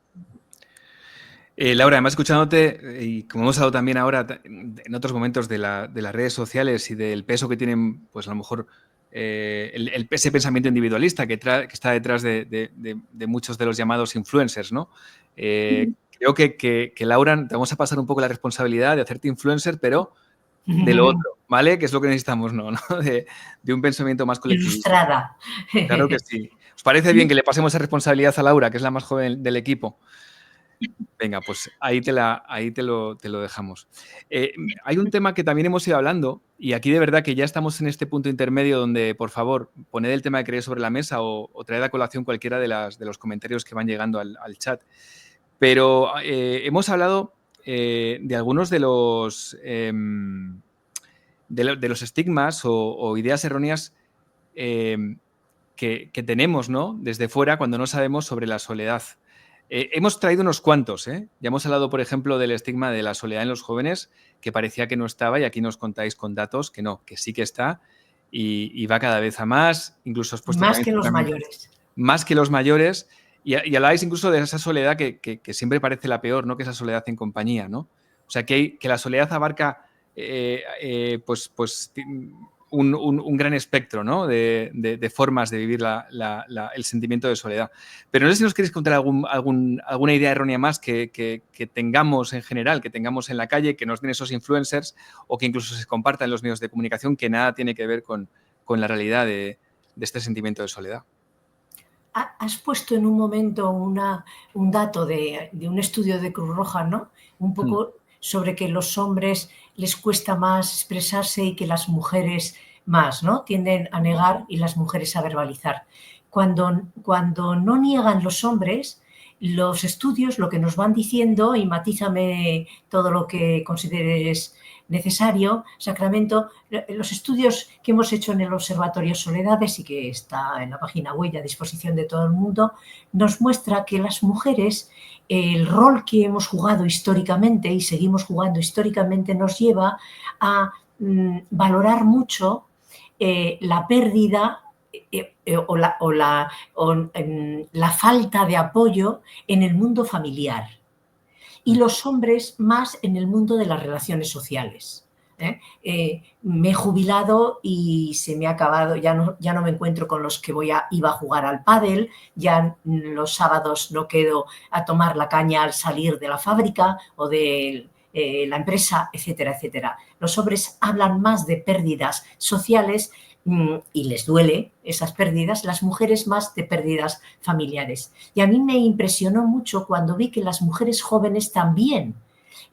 Laura, además escuchándote, y como hemos hablado también ahora en otros momentos de las redes sociales y del peso que tienen, pues a lo mejor ese pensamiento individualista que está detrás de muchos de los llamados influencers, ¿no? Creo que Laura, te vamos a pasar un poco la responsabilidad de hacerte influencer, pero de lo otro, ¿vale? Que es lo que necesitamos, ¿no? De un pensamiento más colectivo. Ilustrada. Claro que sí. ¿Os parece bien que le pasemos esa responsabilidad a Laura, que es la más joven del equipo? Venga, pues ahí te lo dejamos. Hay un tema que también hemos ido hablando y aquí de verdad que ya estamos en este punto intermedio donde, por favor, poned el tema que queréis sobre la mesa o traed a colación cualquiera de los comentarios que van llegando al chat. Pero hemos hablado de algunos de los estigmas o ideas erróneas que tenemos, ¿no? Desde fuera cuando no sabemos sobre la soledad. Hemos traído unos cuantos, ¿eh? Ya hemos hablado, por ejemplo, del estigma de la soledad en los jóvenes, que parecía que no estaba y aquí nos contáis con datos que no, que sí que está y va cada vez a más. Incluso has puesto más que los mayores. Más que los mayores. Y hablabais incluso de esa soledad que siempre parece la peor, ¿no? Que esa soledad en compañía, ¿no? O sea, que la soledad abarca pues un gran espectro, ¿no? de formas de vivir el sentimiento de soledad. Pero no sé si nos queréis contar alguna idea errónea más que tengamos en general, que tengamos en la calle, que nos den esos influencers o que incluso se comparta en los medios de comunicación, que nada tiene que ver con la realidad de este sentimiento de soledad. Has puesto en un momento un dato de un estudio de Cruz Roja, ¿no? Un poco sobre que los hombres les cuesta más expresarse y que las mujeres más, ¿no? Tienden a negar y las mujeres a verbalizar. Cuando no niegan los hombres, los estudios lo que nos van diciendo, y matízame todo lo que consideres necesario, Sacramento, los estudios que hemos hecho en el Observatorio Soledades y que está en la página web a disposición de todo el mundo, nos muestra que las mujeres, el rol que hemos jugado históricamente y seguimos jugando históricamente, nos lleva a valorar mucho la pérdida o la falta de apoyo en el mundo familiar, y los hombres más en el mundo de las relaciones sociales. Me he jubilado y se me ha acabado, ya no me encuentro con los que iba a jugar al pádel, ya los sábados no quedo a tomar la caña al salir de la fábrica o de la empresa, etcétera, etcétera. Los hombres hablan más de pérdidas sociales y les duele esas pérdidas, las mujeres más de pérdidas familiares. Y a mí me impresionó mucho cuando vi que las mujeres jóvenes también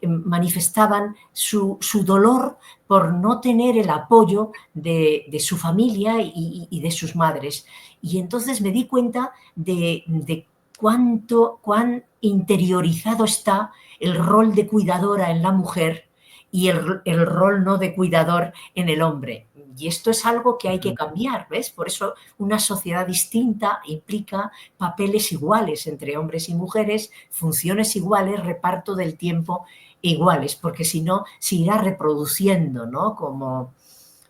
manifestaban su dolor por no tener el apoyo de su familia y de sus madres. Y entonces me di cuenta de cuán interiorizado está el rol de cuidadora en la mujer y el rol no de cuidador en el hombre. Y esto es algo que hay que cambiar, ¿ves? Por eso una sociedad distinta implica papeles iguales entre hombres y mujeres, funciones iguales, reparto del tiempo iguales, porque si no se irá reproduciendo, ¿no?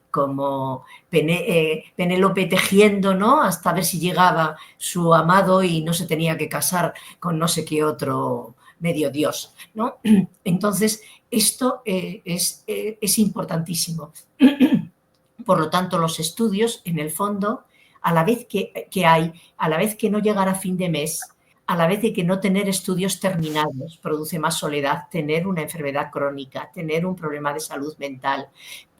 Como Penélope tejiendo, ¿no? Hasta ver si llegaba su amado y no se tenía que casar con no sé qué otro medio dios, ¿no? Entonces, esto es importantísimo. Por lo tanto, los estudios, en el fondo, a la vez a la vez que no llegar a fin de mes, a la vez de que no tener estudios terminados produce más soledad, tener una enfermedad crónica, tener un problema de salud mental,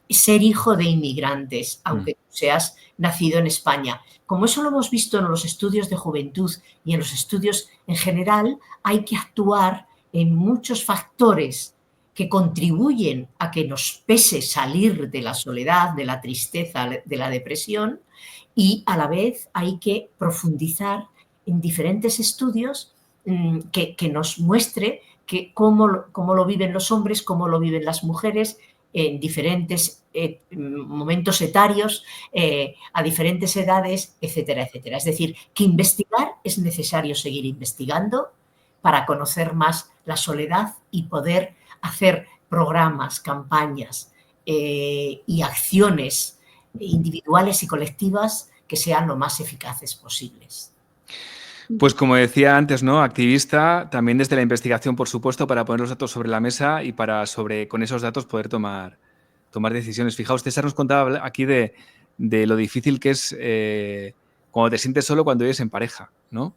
ser hijo de inmigrantes, aunque seas nacido en España. Como eso lo hemos visto en los estudios de juventud y en los estudios en general, hay que actuar en muchos factores que contribuyen a que nos pese salir de la soledad, de la tristeza, de la depresión, y a la vez hay que profundizar en diferentes estudios que nos muestre cómo lo viven los hombres, cómo lo viven las mujeres en diferentes momentos etarios, a diferentes edades, etcétera, etcétera. Es decir, que investigar es necesario seguir investigando para conocer más la soledad y poder hacer programas, campañas y acciones individuales y colectivas que sean lo más eficaces posibles. Pues como decía antes, ¿no? Activista, también desde la investigación, por supuesto, para poner los datos sobre la mesa y para con esos datos poder tomar decisiones. Fijaos, César nos contaba aquí de lo difícil que es cuando te sientes solo cuando vives en pareja, ¿no?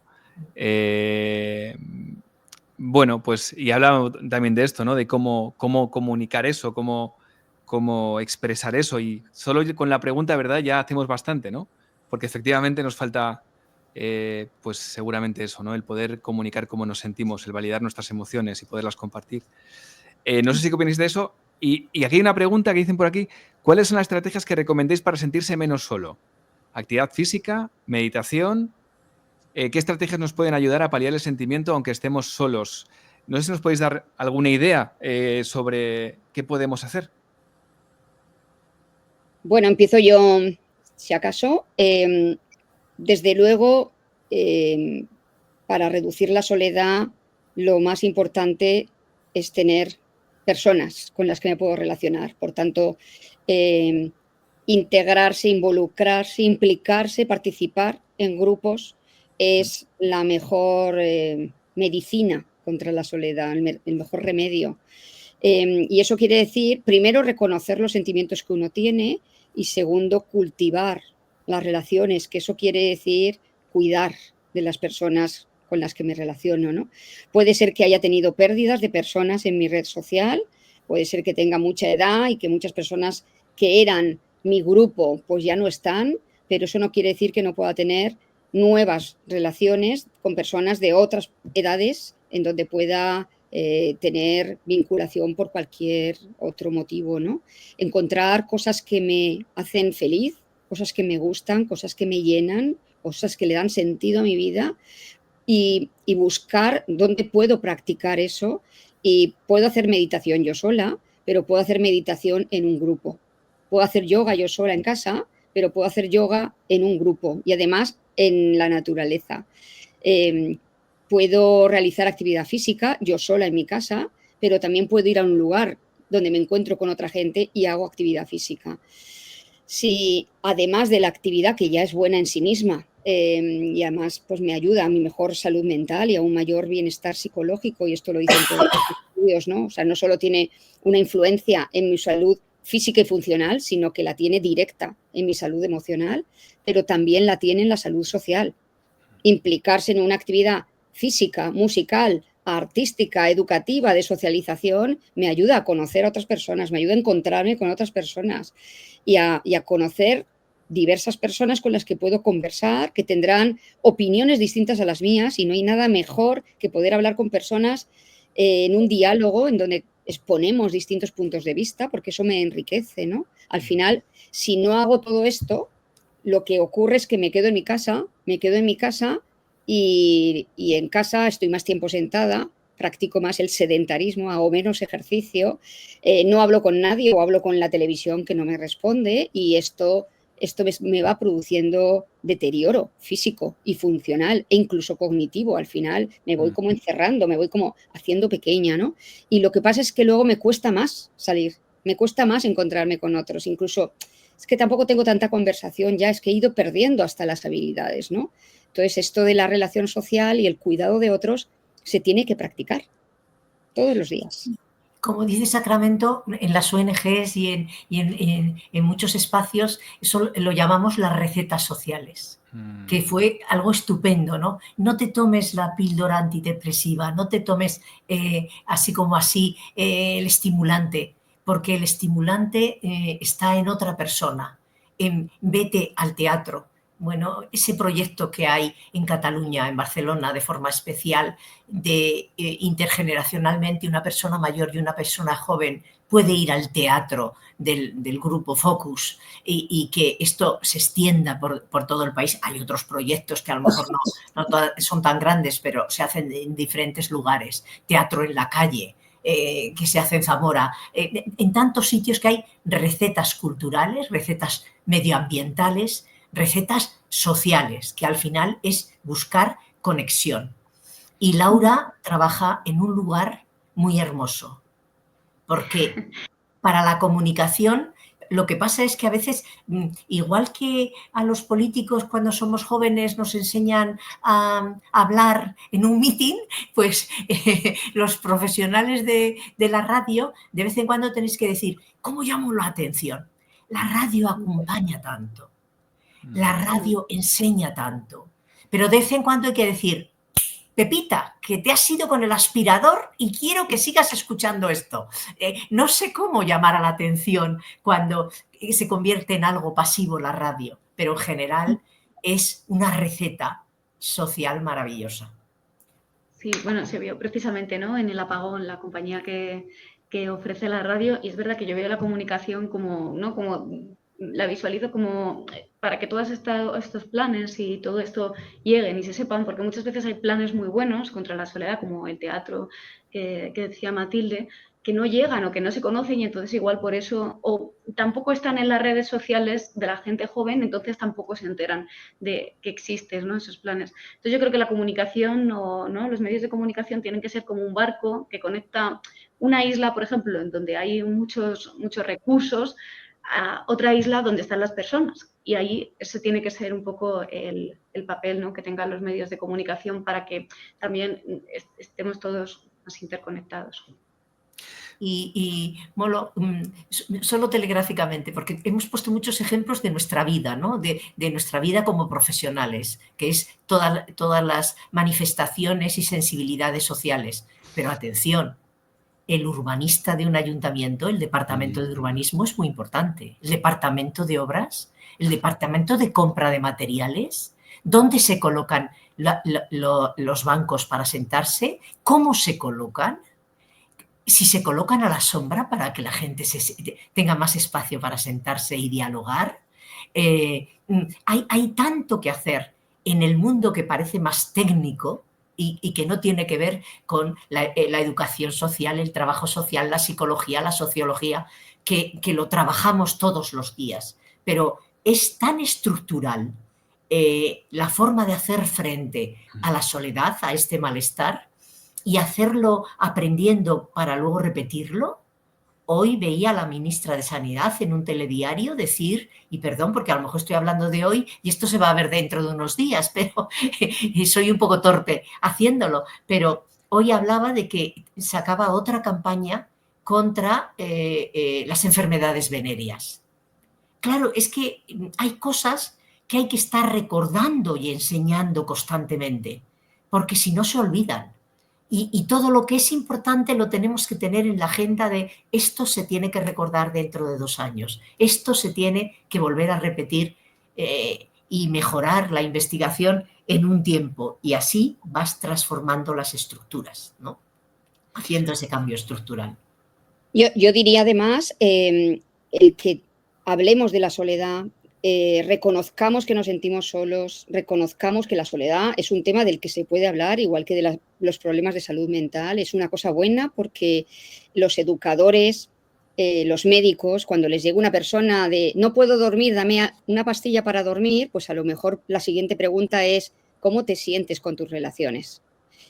Bueno, pues y hablamos también de esto, ¿no? De cómo comunicar eso, cómo expresar eso. Y solo con la pregunta, ¿verdad? Ya hacemos bastante, ¿no? Porque efectivamente nos falta, pues seguramente eso, ¿no? El poder comunicar cómo nos sentimos, el validar nuestras emociones y poderlas compartir. No sé si qué opináis de eso. Y aquí hay una pregunta que dicen por aquí. ¿Cuáles son las estrategias que recomendéis para sentirse menos solo? ¿Actividad física? ¿Meditación? ¿Qué estrategias nos pueden ayudar a paliar el sentimiento aunque estemos solos? No sé si nos podéis dar alguna idea sobre qué podemos hacer. Bueno, empiezo yo, si acaso. Desde luego, para reducir la soledad, lo más importante es tener personas con las que me puedo relacionar. Por tanto, integrarse, involucrarse, implicarse, participar en grupos es la mejor medicina contra la soledad, el mejor remedio. Y eso quiere decir, primero, reconocer los sentimientos que uno tiene y, segundo, cultivar las relaciones, que eso quiere decir cuidar de las personas con las que me relaciono, ¿no? Puede ser que haya tenido pérdidas de personas en mi red social, puede ser que tenga mucha edad y que muchas personas que eran mi grupo pues ya no están, pero eso no quiere decir que no pueda tener nuevas relaciones con personas de otras edades en donde pueda tener vinculación por cualquier otro motivo, ¿no? Encontrar cosas que me hacen feliz, cosas que me gustan, cosas que me llenan, cosas que le dan sentido a mi vida y buscar dónde puedo practicar eso. Y puedo hacer meditación yo sola, pero puedo hacer meditación en un grupo. Puedo hacer yoga yo sola en casa, pero puedo hacer yoga en un grupo y además en la naturaleza. Puedo realizar actividad física yo sola en mi casa, pero también puedo ir a un lugar donde me encuentro con otra gente y hago actividad física. Si además de la actividad, que ya es buena en sí misma, y además pues me ayuda a mi mejor salud mental y a un mayor bienestar psicológico, y esto lo dicen todos los estudios, ¿no? O sea, no solo tiene una influencia en mi salud física y funcional, sino que la tiene directa en mi salud emocional, pero también la tiene en la salud social. Implicarse en una actividad física, musical, artística, educativa, de socialización, me ayuda a conocer a otras personas, me ayuda a encontrarme con otras personas y a conocer diversas personas con las que puedo conversar, que tendrán opiniones distintas a las mías, y no hay nada mejor que poder hablar con personas en un diálogo en donde exponemos distintos puntos de vista, porque eso me enriquece, ¿no? Al final, si no hago todo esto, lo que ocurre es que me quedo en mi casa y en casa estoy más tiempo sentada, practico más el sedentarismo, hago menos ejercicio, no hablo con nadie o hablo con la televisión que no me responde, y esto me va produciendo deterioro físico y funcional e incluso cognitivo. Al final me voy como encerrando, me voy como haciendo pequeña, ¿no? Y lo que pasa es que luego me cuesta más salir, me cuesta más encontrarme con otros, incluso es que tampoco tengo tanta conversación ya, es que he ido perdiendo hasta las habilidades, ¿no? Entonces, esto de la relación social y el cuidado de otros se tiene que practicar todos los días. Como dice Sacramento, en las ONGs y en muchos espacios, eso lo llamamos las recetas sociales, que fue algo estupendo, ¿no? No te tomes la píldora antidepresiva, no te tomes así como así el estimulante, porque el estimulante está en otra persona. Vete al teatro. Bueno, ese proyecto que hay en Cataluña, en Barcelona, de forma especial, de intergeneracionalmente una persona mayor y una persona joven puede ir al teatro del grupo Focus y que esto se extienda por todo el país. Hay otros proyectos que a lo mejor no son tan grandes, pero se hacen en diferentes lugares. Teatro en la calle, que se hace en Zamora, en tantos sitios que hay recetas culturales, recetas medioambientales, recetas sociales, que al final es buscar conexión. Y Laura trabaja en un lugar muy hermoso, porque para la comunicación lo que pasa es que a veces, igual que a los políticos cuando somos jóvenes nos enseñan a hablar en un meeting, pues los profesionales de la radio de vez en cuando tenéis que decir, ¿cómo llamo la atención? La radio acompaña tanto. La radio enseña tanto, pero de vez en cuando hay que decir, Pepita, que te has ido con el aspirador y quiero que sigas escuchando esto. No sé cómo llamar a la atención cuando se convierte en algo pasivo la radio, pero en general es una receta social maravillosa. Sí, bueno, se vio precisamente, ¿no?, en el apagón, la compañía que ofrece la radio, y es verdad que yo veo la comunicación como, ¿no?, como la visualizo como para que todos estos planes y todo esto lleguen y se sepan, porque muchas veces hay planes muy buenos contra la soledad, como el teatro que decía Matilde, que no llegan o que no se conocen, y entonces igual por eso, o tampoco están en las redes sociales de la gente joven, entonces tampoco se enteran de que existen, ¿no?, esos planes. Entonces yo creo que la comunicación, ¿no?, los medios de comunicación tienen que ser como un barco que conecta una isla, por ejemplo, en donde hay muchos recursos, a otra isla donde están las personas. Y ahí ese tiene que ser un poco el papel, ¿no?, que tengan los medios de comunicación para que también estemos todos más interconectados. Y Molo, solo telegráficamente, porque hemos puesto muchos ejemplos de nuestra vida, ¿no?, de nuestra vida como profesionales, que es todas las manifestaciones y sensibilidades sociales. Pero atención, el urbanista de un ayuntamiento, el departamento de urbanismo es muy importante. El departamento de obras, el departamento de compra de materiales, dónde se colocan los bancos para sentarse, cómo se colocan, si se colocan a la sombra para que la gente tenga más espacio para sentarse y dialogar. Hay tanto que hacer en el mundo que parece más técnico, y que no tiene que ver con la educación social, el trabajo social, la psicología, la sociología, que lo trabajamos todos los días. Pero es tan estructural la forma de hacer frente a la soledad, a este malestar, y hacerlo aprendiendo para luego repetirlo. Hoy veía a la ministra de Sanidad en un telediario decir, y perdón porque a lo mejor estoy hablando de hoy y esto se va a ver dentro de unos días, pero soy un poco torpe haciéndolo, pero hoy hablaba de que sacaba otra campaña contra las enfermedades venéreas. Claro, es que hay cosas que hay que estar recordando y enseñando constantemente, porque si no se olvidan. Y todo lo que es importante lo tenemos que tener en la agenda de esto se tiene que recordar dentro de 2 años, esto se tiene que volver a repetir y mejorar la investigación en un tiempo. Y así vas transformando las estructuras, ¿no? Haciendo ese cambio estructural. Yo diría además el que hablemos de la soledad, reconozcamos que nos sentimos solos, reconozcamos que la soledad es un tema del que se puede hablar, igual que de los problemas de salud mental. Es una cosa buena porque los educadores, los médicos, cuando les llega una persona de no puedo dormir, dame una pastilla para dormir, pues a lo mejor la siguiente pregunta es ¿cómo te sientes con tus relaciones?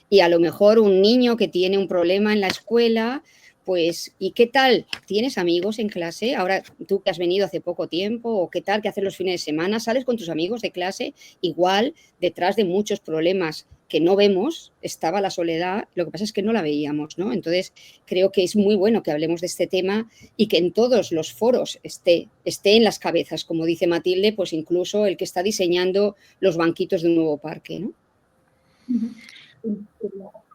Y a lo mejor un niño que tiene un problema en la escuela, pues, ¿y qué tal? ¿Tienes amigos en clase? Ahora tú que has venido hace poco tiempo, ¿o qué tal que haces los fines de semana? ¿Sales con tus amigos de clase? Igual, detrás de muchos problemas que no vemos, estaba la soledad, lo que pasa es que no la veíamos, ¿no? Entonces, creo que es muy bueno que hablemos de este tema y que en todos los foros esté en las cabezas, como dice Matilde, pues incluso el que está diseñando los banquitos de un nuevo parque, ¿no?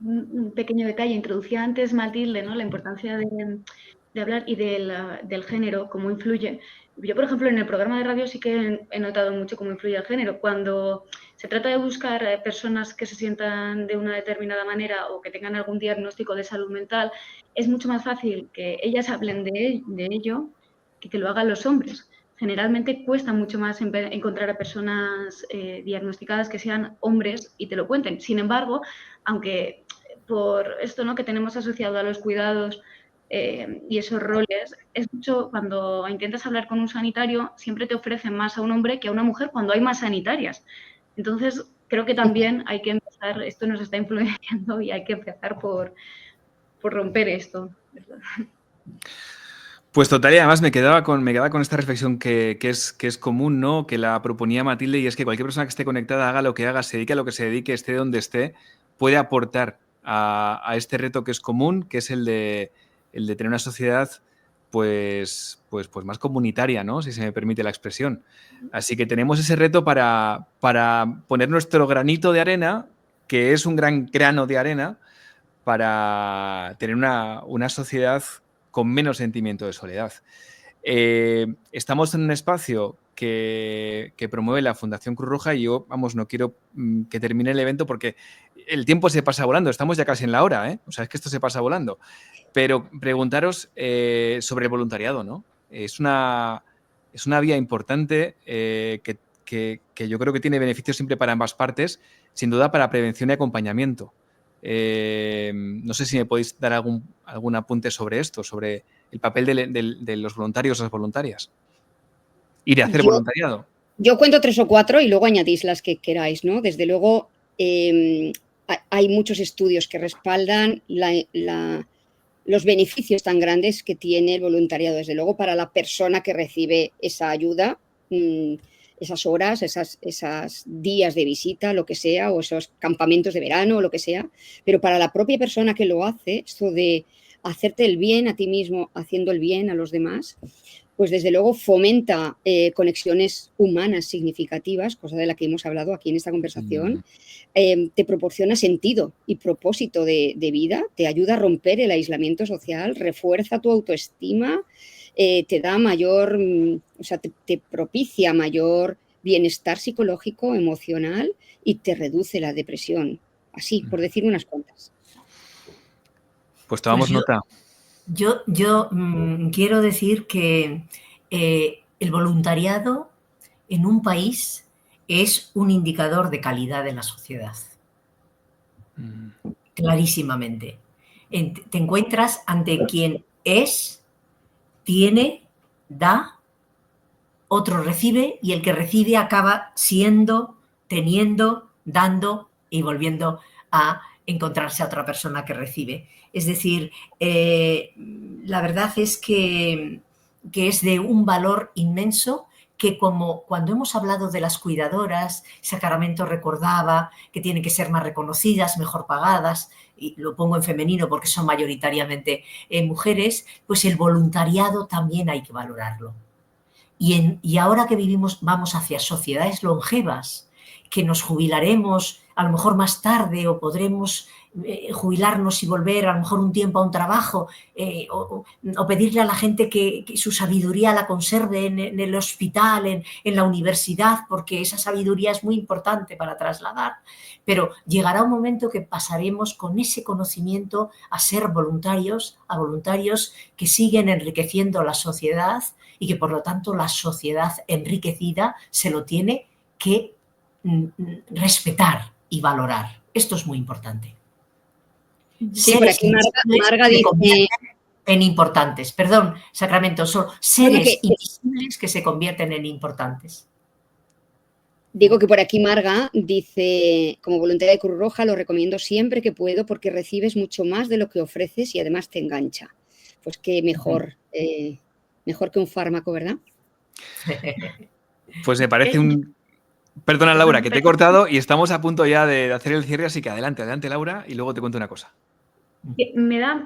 Un pequeño detalle, introducía antes Matilde, ¿no? La importancia de hablar y del género, cómo influye. Yo, por ejemplo, en el programa de radio sí que he notado mucho cómo influye el género. Cuando se trata de buscar personas que se sientan de una determinada manera o que tengan algún diagnóstico de salud mental, es mucho más fácil que ellas hablen de ello que lo hagan los hombres. Generalmente cuesta mucho más encontrar a personas diagnosticadas que sean hombres y te lo cuenten. Sin embargo, aunque por esto, ¿no?, que tenemos asociado a los cuidados y esos roles, es mucho cuando intentas hablar con un sanitario, siempre te ofrecen más a un hombre que a una mujer cuando hay más sanitarias. Entonces, creo que también hay que empezar, esto nos está influenciando y hay que empezar por romper esto, ¿verdad? Pues total, y además me quedaba con esta reflexión que es común, ¿no? Que la proponía Matilde, y es que cualquier persona que esté conectada, haga lo que haga, se dedique a lo que se dedique, esté donde esté, puede aportar a este reto que es común, que es el de tener una sociedad pues más comunitaria, ¿no? Si se me permite la expresión. Así que tenemos ese reto para poner nuestro granito de arena, que es un gran grano de arena, para tener una sociedad con menos sentimiento de soledad. Estamos en un espacio que promueve la Fundación Cruz Roja y yo, no quiero que termine el evento porque el tiempo se pasa volando. Estamos ya casi en la hora, ¿eh? O sea, es que esto se pasa volando. Pero preguntaros sobre el voluntariado, ¿no? Es una vía importante que yo creo que tiene beneficios siempre para ambas partes, sin duda para prevención y acompañamiento. No sé si me podéis dar algún apunte sobre esto, sobre el papel de los voluntarios o las voluntarias. Y de hacer voluntariado. Yo cuento 3 o 4 y luego añadís las que queráis, ¿no? Desde luego, hay muchos estudios que respaldan los beneficios tan grandes que tiene el voluntariado, desde luego, para la persona que recibe esa ayuda, esas horas, esas días de visita, lo que sea, o esos campamentos de verano, o lo que sea, pero para la propia persona que lo hace, esto de hacerte el bien a ti mismo, haciendo el bien a los demás, pues desde luego fomenta conexiones humanas significativas, cosa de la que hemos hablado aquí en esta conversación, te proporciona sentido y propósito de vida, te ayuda a romper el aislamiento social, refuerza tu autoestima, te da mayor, o sea, te propicia mayor bienestar psicológico, emocional y te reduce la depresión. Así, por decir unas cuantas. Pues tomamos nota. Yo quiero decir que el voluntariado en un país es un indicador de calidad de la sociedad. clarísimamente. Te encuentras ante quien es, tiene, da, otro recibe y el que recibe acaba siendo, teniendo, dando y volviendo a encontrarse a otra persona que recibe. Es decir, la verdad es que es de un valor inmenso que, como cuando hemos hablado de las cuidadoras, Sacramento recordaba que tienen que ser más reconocidas, mejor pagadas, y lo pongo en femenino porque son mayoritariamente mujeres, pues el voluntariado también hay que valorarlo. Y ahora que vamos hacia sociedades longevas, que nos jubilaremos a lo mejor más tarde o podremos jubilarnos y volver a lo mejor un tiempo a un trabajo, o pedirle a la gente que su sabiduría la conserve en el hospital, en la universidad, porque esa sabiduría es muy importante para trasladar. Pero llegará un momento que pasaremos con ese conocimiento a ser voluntarios, a voluntarios que siguen enriqueciendo la sociedad y que por lo tanto la sociedad enriquecida se lo tiene que respetar y valorar. Esto es muy importante. Sí, por aquí Marga dice... En importantes. Perdón, Sacramento, son seres invisibles que se convierten en importantes. Digo que por aquí Marga dice, como voluntaria de Cruz Roja lo recomiendo siempre que puedo porque recibes mucho más de lo que ofreces y además te engancha. Pues qué mejor, mejor que un fármaco, ¿verdad? Pues me parece un... Perdona, Laura, que te he cortado y estamos a punto ya de hacer el cierre, así que adelante, Laura, y luego te cuento una cosa. Me da,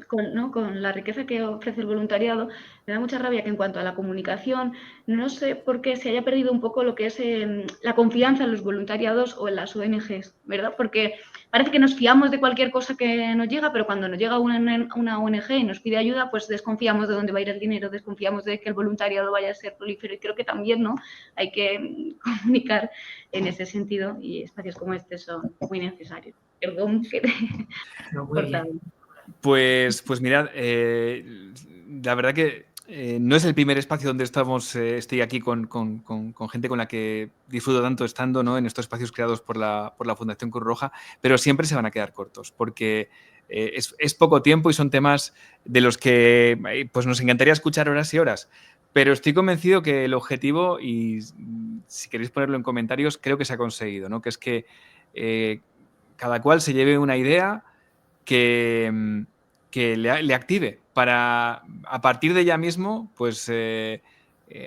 con la riqueza que ofrece el voluntariado, me da mucha rabia que en cuanto a la comunicación, no sé por qué se haya perdido un poco lo que es la confianza en los voluntariados o en las ONGs, ¿verdad? Porque parece que nos fiamos de cualquier cosa que nos llega, pero cuando nos llega una ONG y nos pide ayuda, pues desconfiamos de dónde va a ir el dinero, desconfiamos de que el voluntariado vaya a ser prolífero y creo que también, ¿no? Hay que comunicar en ese sentido y espacios como este son muy necesarios. Perdón que te... Pues mirad, la verdad que no es el primer espacio donde estoy aquí con gente con la que disfruto tanto estando, ¿no?, en estos espacios creados por la Fundación Cruz Roja, pero siempre se van a quedar cortos porque es poco tiempo y son temas de los que pues nos encantaría escuchar horas y horas. Pero estoy convencido que el objetivo, y si queréis ponerlo en comentarios, creo que se ha conseguido, ¿no? Que es que cada cual se lleve una idea que le active para, a partir de ya mismo, pues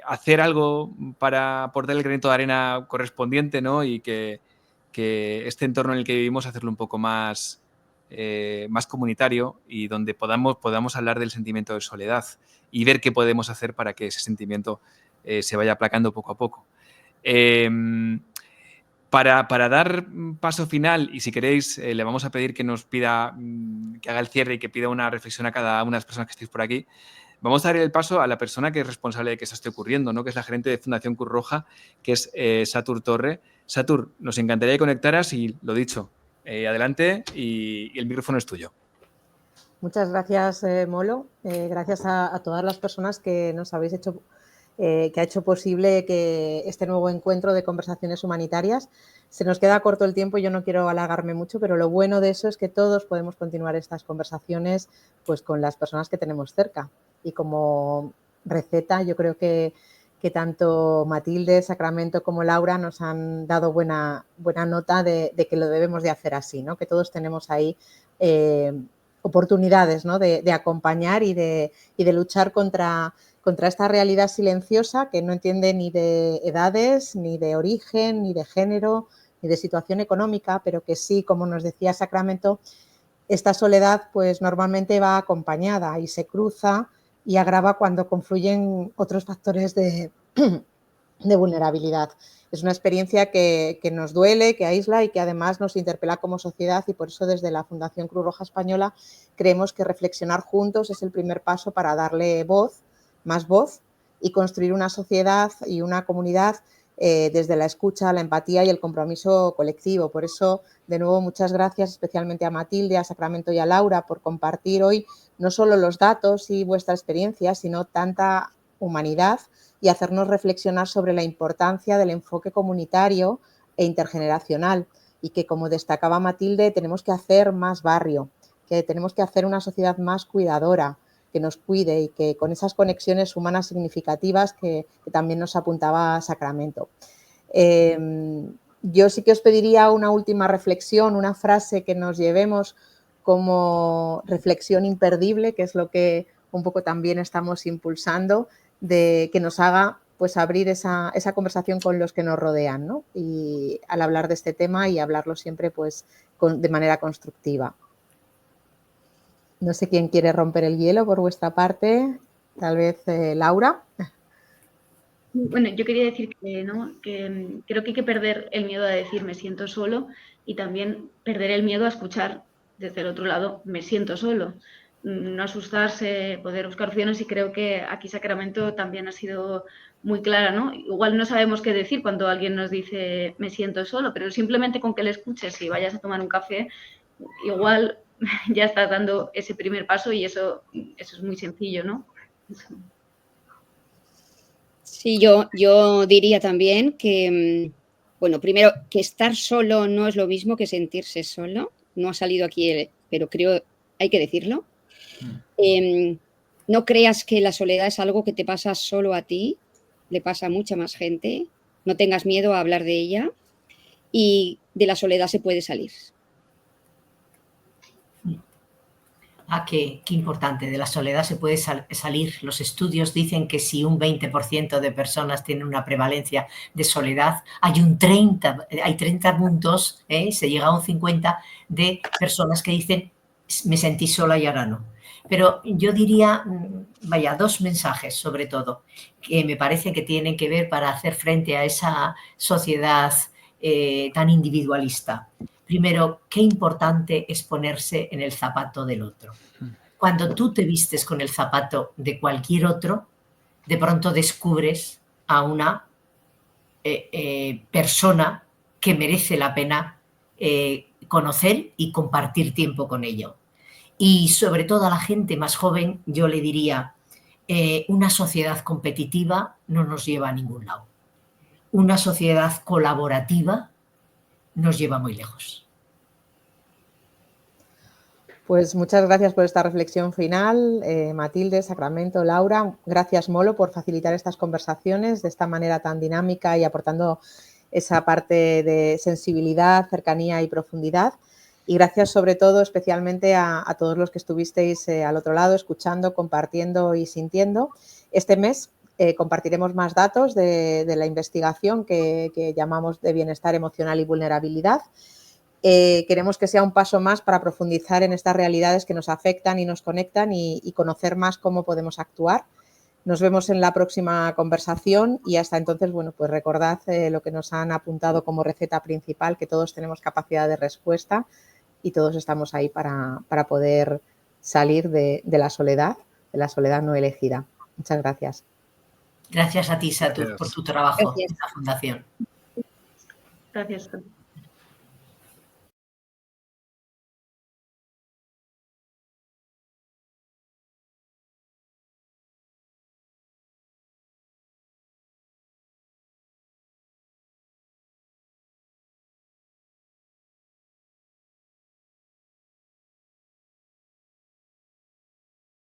hacer algo para aportar el granito de arena correspondiente, ¿no? Y que este entorno en el que vivimos, hacerlo un poco más comunitario y donde podamos hablar del sentimiento de soledad y ver qué podemos hacer para que ese sentimiento se vaya aplacando poco a poco. Para dar paso final, y si queréis, le vamos a pedir que nos pida, que haga el cierre y que pida una reflexión a cada una de las personas que estéis por aquí. Vamos a dar el paso a la persona que es responsable de que eso esté ocurriendo, ¿no?, que es la gerente de Fundación Cruz Roja, que es Satur Torre. Satur, nos encantaría que conectaras y, lo dicho, adelante y el micrófono es tuyo. Muchas gracias, Molo. Gracias a todas las personas que nos habéis hecho... que ha hecho posible que este nuevo encuentro de conversaciones humanitarias. Se nos queda corto el tiempo y yo no quiero alargarme mucho, pero lo bueno de eso es que todos podemos continuar estas conversaciones pues, con las personas que tenemos cerca. Y como receta, yo creo que tanto Matilde, Sacramento como Laura nos han dado buena nota de que lo debemos de hacer así, ¿no? Que todos tenemos ahí oportunidades, ¿no?, de acompañar y de luchar contra esta realidad silenciosa que no entiende ni de edades, ni de origen, ni de género, ni de situación económica, pero que sí, como nos decía Sacramento, esta soledad pues normalmente va acompañada y se cruza y agrava cuando confluyen otros factores de vulnerabilidad. Es una experiencia que nos duele, que aísla y que además nos interpela como sociedad y por eso desde la Fundación Cruz Roja Española creemos que reflexionar juntos es el primer paso para darle más voz y construir una sociedad y una comunidad desde la escucha, la empatía y el compromiso colectivo. Por eso, de nuevo, muchas gracias especialmente a Matilde, a Sacramento y a Laura por compartir hoy no solo los datos y vuestra experiencia, sino tanta humanidad y hacernos reflexionar sobre la importancia del enfoque comunitario e intergeneracional. y que, como destacaba Matilde, tenemos que hacer más barrio, que tenemos que hacer una sociedad más cuidadora, que nos cuide y que con esas conexiones humanas significativas que también nos apuntaba Sacramento. Yo sí que os pediría una última reflexión, una frase que nos llevemos como reflexión imperdible, que es lo que un poco también estamos impulsando, de que nos haga pues abrir esa conversación con los que nos rodean, ¿no? Y al hablar de este tema y hablarlo siempre pues de manera constructiva. No sé quién quiere romper el hielo por vuestra parte, tal vez Laura. Bueno, yo quería decir que, ¿no?, que creo que hay que perder el miedo a decir me siento solo y también perder el miedo a escuchar desde el otro lado me siento solo. No asustarse, poder buscar opciones, y creo que aquí Sacramento también ha sido muy clara, ¿no? Igual no sabemos qué decir cuando alguien nos dice me siento solo, pero simplemente con que le escuches y vayas a tomar un café, igual ya estás dando ese primer paso, y eso es muy sencillo, ¿no? Sí, yo diría también que, bueno, primero, que estar solo no es lo mismo que sentirse solo. No ha salido aquí, pero creo hay que decirlo. No creas que la soledad es algo que te pasa solo a ti, le pasa a mucha más gente. No tengas miedo a hablar de ella, y de la soledad se puede salir. Qué importante, de la soledad se puede salir. Los estudios dicen que si un 20% de personas tienen una prevalencia de soledad, hay 30 puntos, se llega a un 50 de personas que dicen me sentí sola y ahora no. Pero yo diría, dos mensajes sobre todo, que me parece que tienen que ver para hacer frente a esa sociedad tan individualista. Primero, qué importante es ponerse en el zapato del otro. Cuando tú te vistes con el zapato de cualquier otro, de pronto descubres a una persona que merece la pena conocer y compartir tiempo con ella. Y sobre todo a la gente más joven, yo le diría, una sociedad competitiva no nos lleva a ningún lado. Una sociedad colaborativa nos lleva muy lejos. Pues muchas gracias por esta reflexión final, Matilde, Sacramento, Laura. Gracias, Molo, por facilitar estas conversaciones de esta manera tan dinámica y aportando esa parte de sensibilidad, cercanía y profundidad. Y gracias sobre todo especialmente a todos los que estuvisteis al otro lado, escuchando, compartiendo y sintiendo. Este mes compartiremos más datos de la investigación que llamamos de bienestar emocional y vulnerabilidad. Queremos que sea un paso más para profundizar en estas realidades que nos afectan y nos conectan y conocer más cómo podemos actuar. Nos vemos en la próxima conversación y hasta entonces, bueno, pues recordad lo que nos han apuntado como receta principal, que todos tenemos capacidad de respuesta y todos estamos ahí para poder salir de la soledad no elegida. Muchas gracias. Gracias a ti, Satu, por tu trabajo en esta fundación. Gracias.